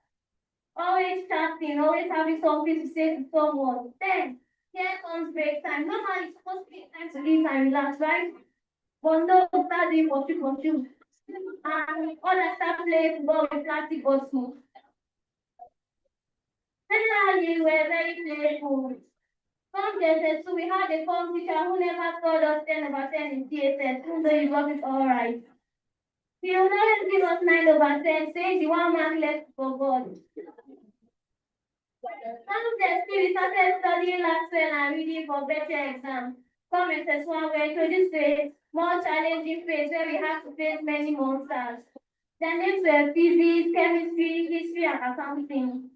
Always chatting, always having something to say to someone. Then, here comes break time. Normally, it's supposed to be time to eat and relax, right? But no, start doing pursue. And others start playing football with plastic bottles. Generally, we were very playful. Some cases, so we had a form teacher who never told us 10/10 in TSS, even though he got it all right. He would always give us 9/10, saying the one mark left for God. Some days we started studying last well and reading for better exams. Some SS1 were introduced to a more challenging phase where we had to face many monsters. Their names were physics, chemistry, history, and accounting.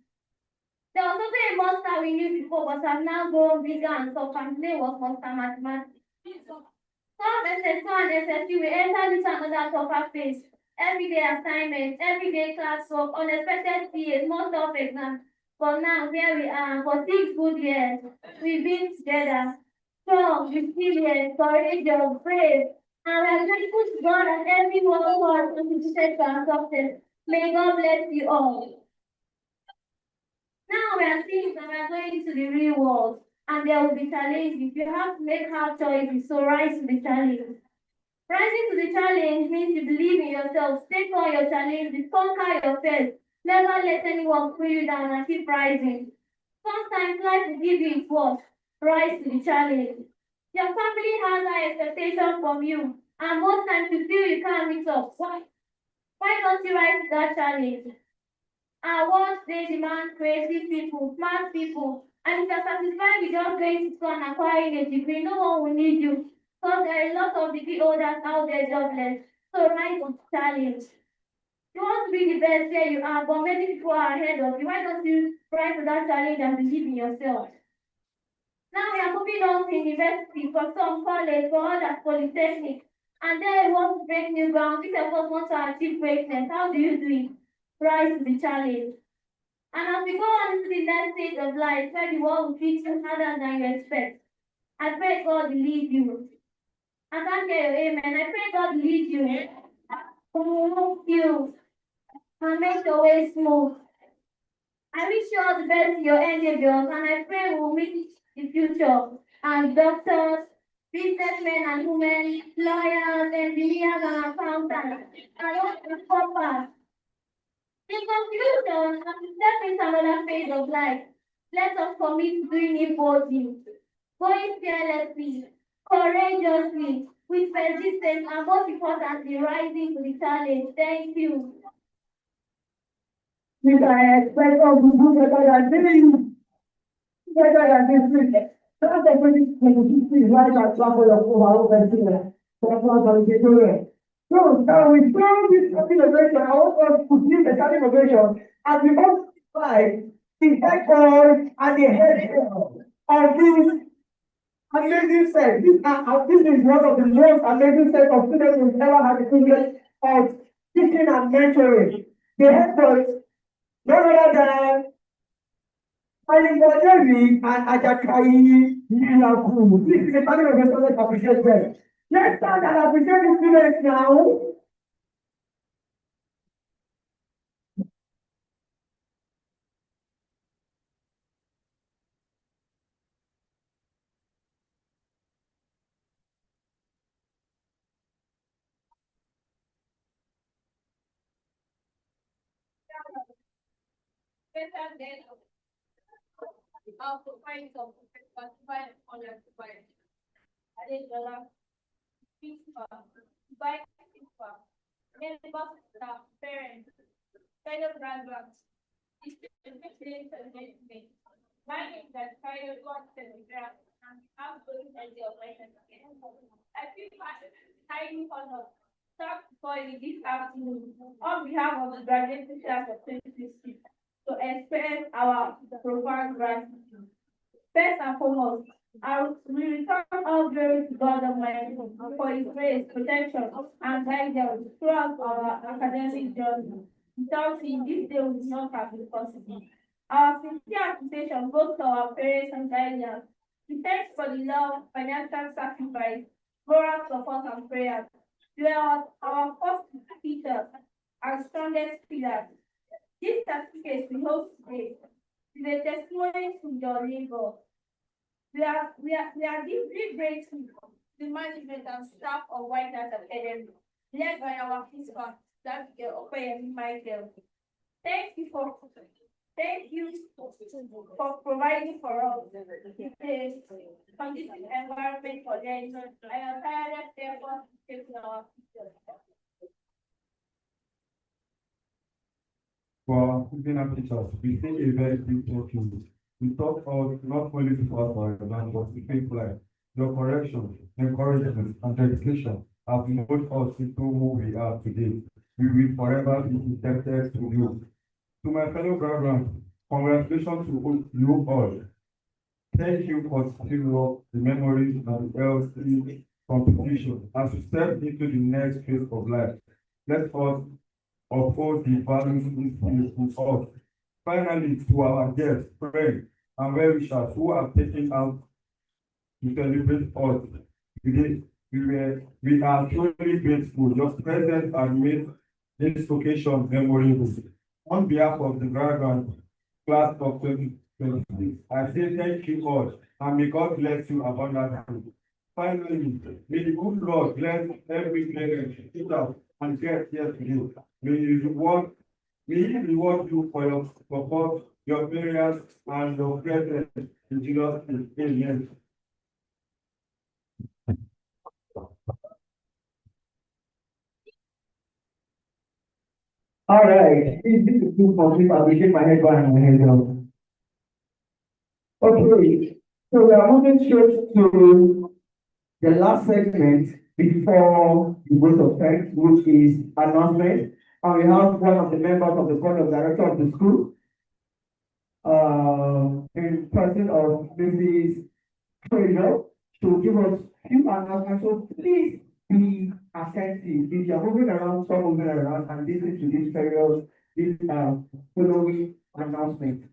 There was also a monster we knew before, but have now grown bigger and tough, and today was monster mathematics. Some SS1 and SS2 we entered into another tougher phase. Everyday assignments, everyday classwork, unexpected CAs, more tough exams. But now, here we are, for 6 good years, we've been together, strong, resilient, courageous, brave, and we are grateful to God and everyone who has contributed to our success. May God bless you all. Now we are seeing that we are going into the real world, and there will be challenges. You have to make hard choices, so rise to the challenge. Rising to the challenge means you believe in yourself, take on your challenges, conquer your fears. Never let anyone pull you down and keep rising. Sometimes life will give you its worst. Rise to the challenge. Your family has high expectations from you, and most times you feel you can't meet up. Why don't you rise to that challenge? Our world they demand creative people, smart people, and if you're satisfied with just going to school and acquiring a degree, no one will need you. Because there are a lot of degree holders out there jobless. So rise to the challenge. You want to be the best where you are, but many people are ahead of you. Why don't you rise to that challenge and believe in yourself? Now we are moving on to university, for some college, for others polytechnic. And then we want to break new ground. Each of us wants to achieve greatness. How do you do it? Rise to the challenge. And as we go on into the next stage of life, where the world will treat you harder than you expect, I pray God will lead you. I can't hear your amen. I pray God will lead you. Thank you. And make your way smooth. I wish you all the best in your endeavors, and I pray we'll meet in the future. And doctors, businessmen and women, lawyers, engineers, and accountants, and all the corporate. In conclusion, as we step into another phase of life, let us commit to doing it boldly, going fearlessly, courageously, with persistence, and most importantly, rising to the challenge. Thank you. Which I expect us to do better than this, better than this week. Don't everything is right and plan for your overall well-being. Personal qualification. So now we throw this celebration. I want us to give a standing ovation as we all fight the head boy and the head girl of this amazing set. This is one of the most amazing set of students we've ever had the privilege of teaching and mentoring. The head boys, none other than Alumni and Ajakai Miracle. This is the family of the students appreciate them. Let's start and appreciate the students now. Better than find some find on your find. Adejola, principal, vice principal, members, staff, parents, fellow graduates, students and management. My name is Kyle Watson and I'm going to the operation again. I feel highly honored start for this afternoon on behalf of the graduate teachers of 2060 to express our profound gratitude. First and foremost, we return all glory to God Almighty for His grace, protection, and guidance throughout our academic journey. Without Him, this day would not have been possible. Our sincere appreciation goes to our parents and guardians. We thank for the love, financial sacrifice, moral support, and prayers. You are our first teachers, our strongest pillars. This certificate we hold today is a testimony to your labor. We are deeply grateful to the management and staff of White Hat Academy, led by our principal, that Opeyemi Michael. Thank you for providing for us a conducive environment for learning. I am tired therefore taking our future. For our student teachers, we say a very big thank you. We taught us not only to pass our exam, but to think life. Your correction, encouragement, and dedication have molded us into who we are today. We will forever be indebted to you. To my fellow graduates, congratulations to you all. Thank you for stepping up the memories and the LC competition as we step into the next phase of life. Let us uphold the values instilled in us. Finally, to our guests, friends, and well-wishers who have taken out to celebrate us today, we are truly grateful. Your presence has made this occasion memorable. On behalf of the graduate class of 2026, I say thank you all, and may God bless you abundantly. Finally, may the good Lord bless every parent, teacher, and guest here today. May He reward you for your support, your prayers, and your presence in Jesus' name. Amen. All right, this is too complete. I will get my head back and my head down. Okay, so we are moving straight to the last segment before the vote of thanks, which is announcement. And we have one of the members of the board of directors of the school, in person of Mrs. Treasure, to give us few announcements. So please be attentive. If you are moving around, stop moving around and listen to this following announcement.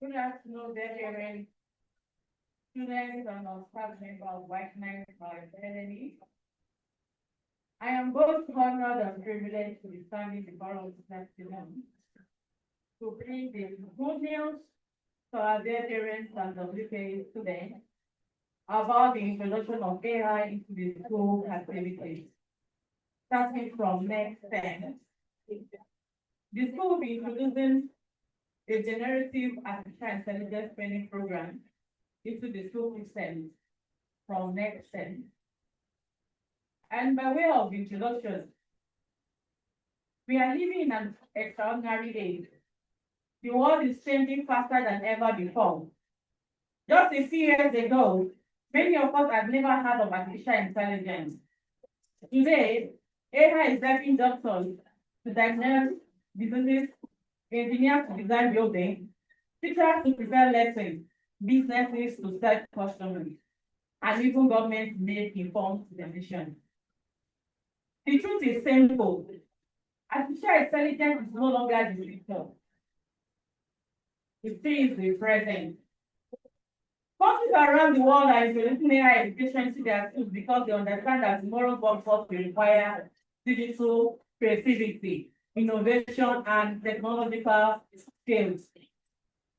Good afternoon, dear parents, students, and our staff member of White Knight Academy. I am both honored and privileged to be standing before us this afternoon to bring the good news to our dear parents and WK students about the introduction of AI into the school activities, starting from next term. The school will be introducing a generative artificial intelligence training program into the school system from next term. And by way of introduction, we are living in an extraordinary age. The world is changing faster than ever before. Just a few years ago, many of us had never heard of artificial intelligence. Today, AI is helping doctors to diagnose diseases, engineers to design buildings, teachers to prepare lessons, businesses to serve customers, and even governments make informed decisions. The truth is simple. Artificial intelligence is no longer the future. It is the present. Countries around the world are introducing AI education to their schools because they understand that tomorrow's workforce will require digital creativity, innovation, and technological skills.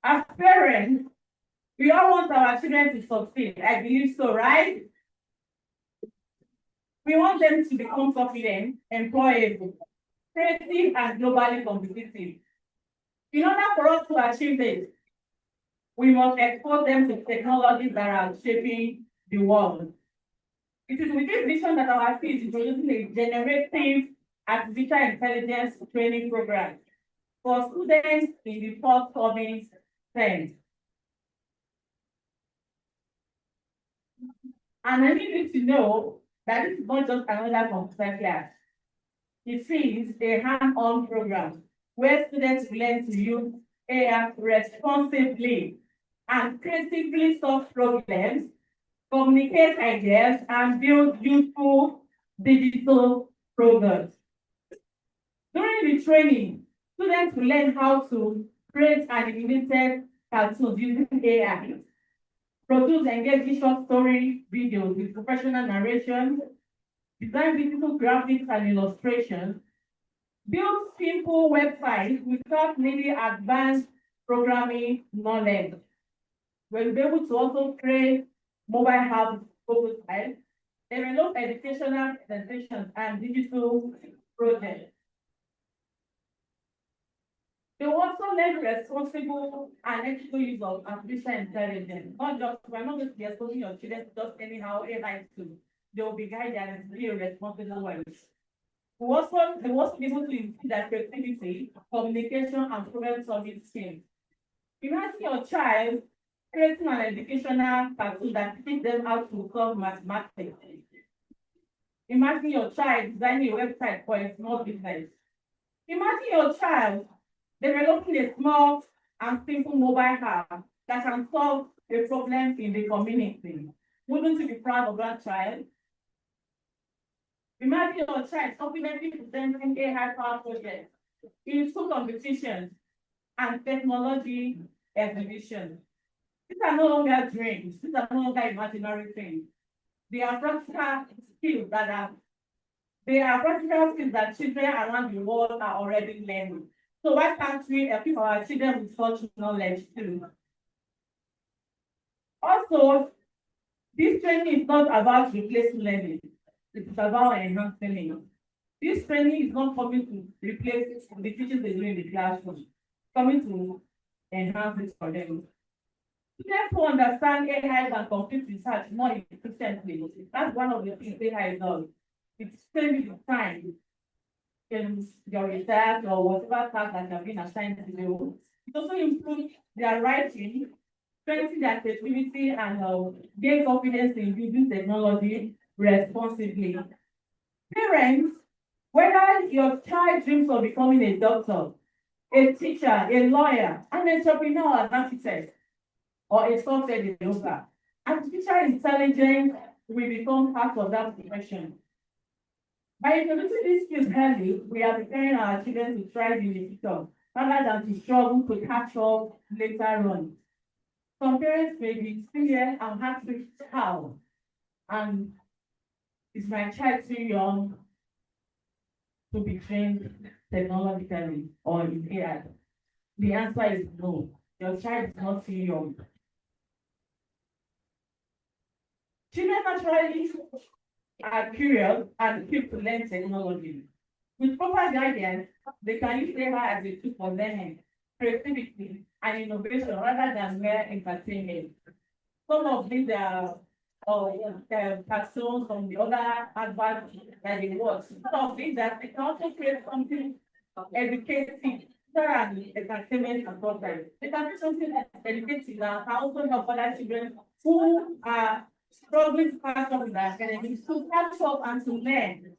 As parents, we all want our children to succeed. I believe so, right? We want them to become confident, employable, creative, and globally competitive. In order for us to achieve this, we must expose them to technologies that are shaping the world. It is with this vision that our school is introducing a generative artificial intelligence training program for students in the forthcoming term. And I need you to know that this is not just another computer class. It is a hands-on program where students learn to use AI responsibly and creatively solve problems, communicate ideas, and build useful digital products. During the training, students will learn how to create animated cartoons using AI, produce engaging short story videos with professional narration, design beautiful graphics and illustrations, build simple websites without needing advanced programming knowledge. We'll be able to also create mobile apps, prototypes, develop educational presentations and digital projects. They also learn responsible and ethical use of artificial intelligence. Not just, we're not just exposing your children to just anyhow AI too. They will be guided and be responsible ways. They will also be able to improve their creativity, communication, and problem-solving skills. Imagine your child creating an educational cartoon that teaches them how to solve mathematics. Imagine your child designing a website for a small business. Imagine your child developing a small and simple mobile app that can solve a problem in the community. Wouldn't you be proud of that child? Imagine your child confidently presenting AI-powered projects in school competitions and technology exhibitions. These are no longer dreams. These are no longer imaginary things. They are practical skills that children around the world are already learning. So why can't we equip our children with such knowledge too? Also, this training is not about replacing learning. It is about enhancing it. This training is not coming to replace the teachings they do in the classroom. It's coming to enhance it for them. Students who understand AI can complete research more efficiently. That's one of the things AI does. It saves you time in your research or whatever task that have been assigned to you. It also improves their writing, strengthens their creativity, and gain confidence in using technology responsibly. Parents, whether your child dreams of becoming a doctor, a teacher, a lawyer, an entrepreneur, an architect, or a software developer, artificial intelligence will become part of that profession. By introducing these skills early, we are preparing our children to thrive in the future, rather than to struggle to catch up later on. Some parents may be serious and have to how, and is my child too young to be trained technologically or in AI? The answer is no. Your child is not too young. Children naturally are curious and quick to learn technology. With proper guidance, they can use AI as a tool for learning, creativity, and innovation rather than mere entertainment. Some of these are cartoons from the other adverts that they watch. Some of these that they can also create something educative, and entertainment and progress. They can do something educative that can also help other children who are struggling to catch up with their academics to catch up and to learn.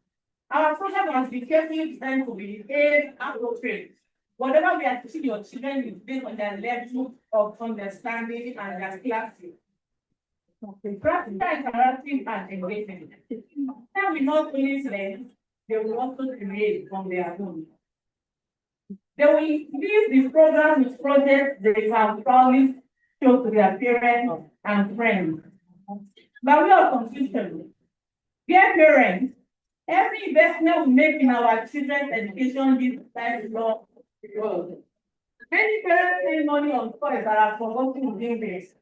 Our program must be carefully designed to be age appropriate. Whatever we are teaching your children is based on their level of understanding and their classes. Practical, interactive, and engaging. Then we not only learn, they will also create from their own. They will use this program with projects they can promise show to their parents and friends. By way of conclusion, dear parents, every investment we make in our children's education gives lifelong growth. Many parents spend money on toys that are forgotten within this.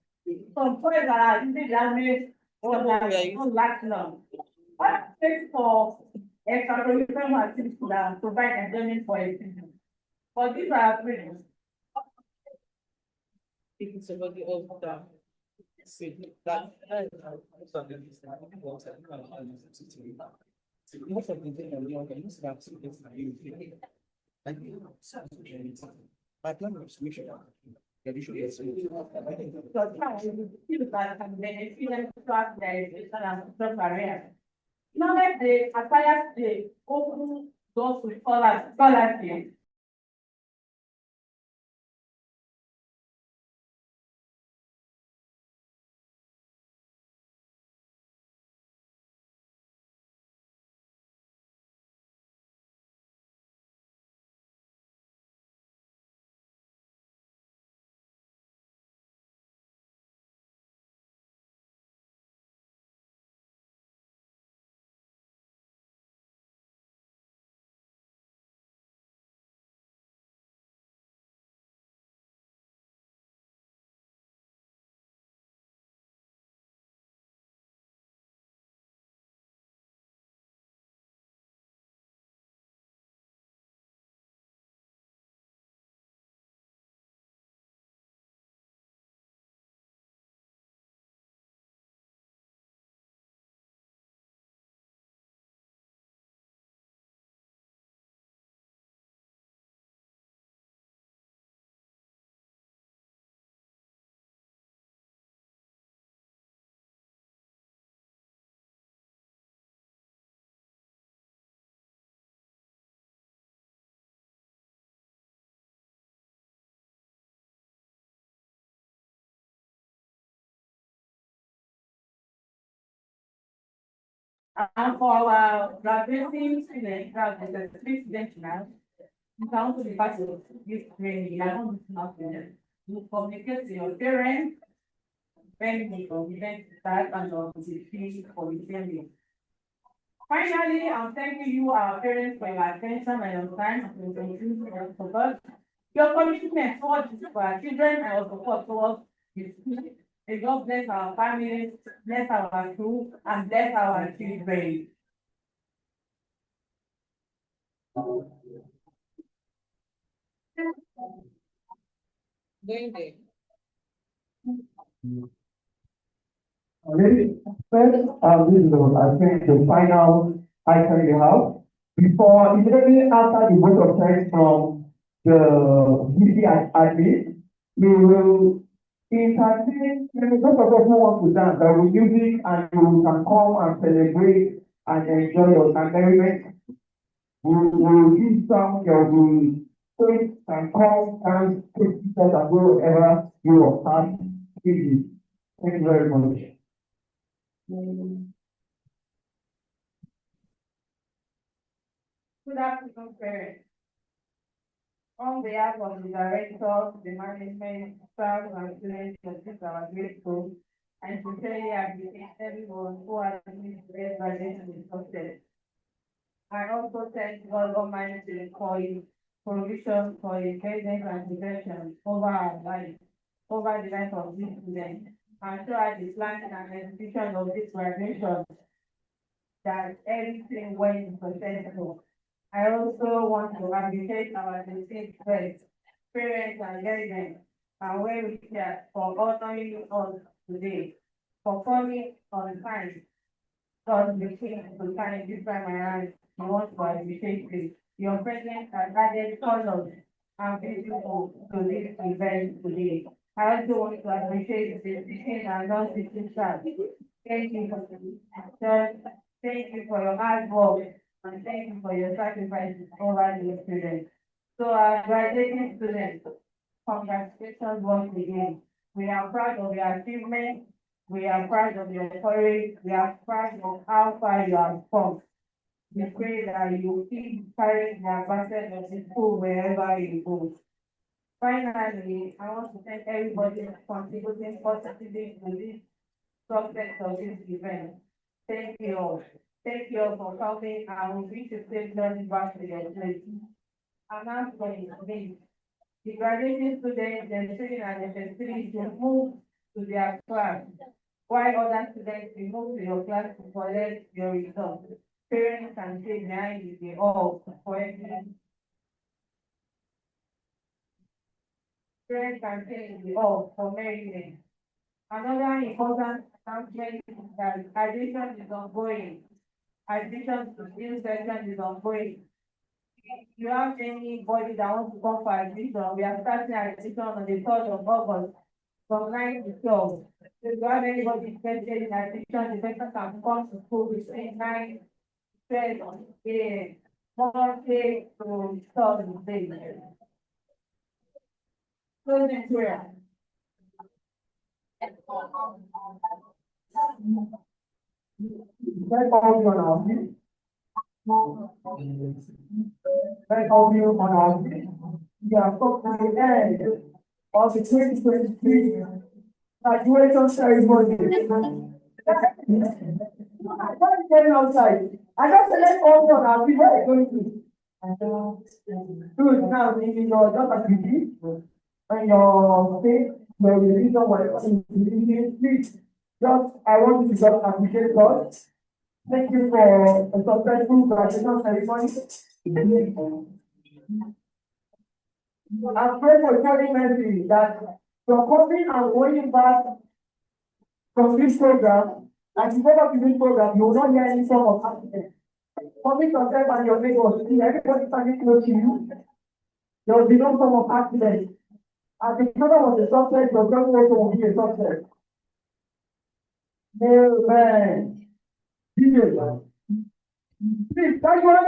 Some toys that are easily damaged or that don't last long. What it takes for extracurricular activities that provide enjoyment for a student? But these are free. If somebody else my plan was to make sure that you should get so now let the acquire the open doors with scholarship. And for our graduating students, the three students now, you can also be part of this training. I want to know you communicate to your parents when the event starts and the fee for the training. Finally, I'm thanking you, our parents, for your attention and your time and your support. Your commitment towards our children and your support towards this school. May God bless our families, bless our school, and bless our children. Already, first, this is I think the final item we have. Before, immediately after the vote of thanks from the VP admin, we will entertain those of us who want to dance, there will music and you can come and celebrate and enjoy your merriment. We will give some your space and come and take pictures and go wherever you are part. Thank you very much. Good afternoon, parents. On behalf of the director, the management, staff, and students of this our great school, I sincerely appreciate everyone who has made today's graduation a success. I also thank God Almighty for His provision, for His guidance and protection over our life, over the life of these students, and throughout the planning and execution of this graduation, that everything went successful. I also want to appreciate our distinct friends, parents, and guardians, and well-wishers for honoring us today, for coming on time. God the King to time this time around. I want to appreciate you. Your presence has added colors and beautiful to this event today. I also want to appreciate the teaching and non-teaching staff. Thank you for the thank you for your hard work and thank you for your sacrifices over the students. So our graduating students, congratulations once again. We are proud of your achievement. We are proud of your courage. We are proud of how far you have come. We pray that you keep carrying the ambassador of the school wherever you go. Finally, I want to thank everybody contributing positively to this success of this event. Thank you all. Thank you all for coming and we wish you safe journey back to your place. Announcement is the graduating students, the students and the students will move to their class, while other students will move to your class to collect your results. Parents can stay behind you, they all correctly. Parents can stay in the hall for merriment. Another important announcement is that admission is ongoing. Admission to this session is ongoing. If you have anybody that wants to come for admission, we are starting admission on the 3rd of August from 9 to 12. So if you have anybody interested in admission, the person can come to school between 9 to 12 a.m. Monday to Thursday. Closing prayer. Let all be on our feet. Let all be on our feet. We have come to the end of the 2023 graduation ceremony. I can't get outside. I just select all be on our feet. Where are you going to? Do it now in your job activity, and your faith, your religion, whatever you believe, please. Just, I want you to just appreciate God. Thank you for a successful graduation ceremony. I pray for Charlie Mercy that from coming and going back from this program, as you go back to this program, you will not hear any form of accident. Coming yourself and your neighbors, everybody standing close to you, there will be no form of accident. As the program was a success, your program also will be a success. Amen. Please, that one,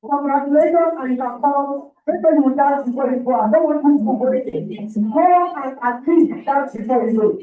congratulations, and you can come. Maybe you will dance before you go. I don't want you to go. Go and at least dance before you go.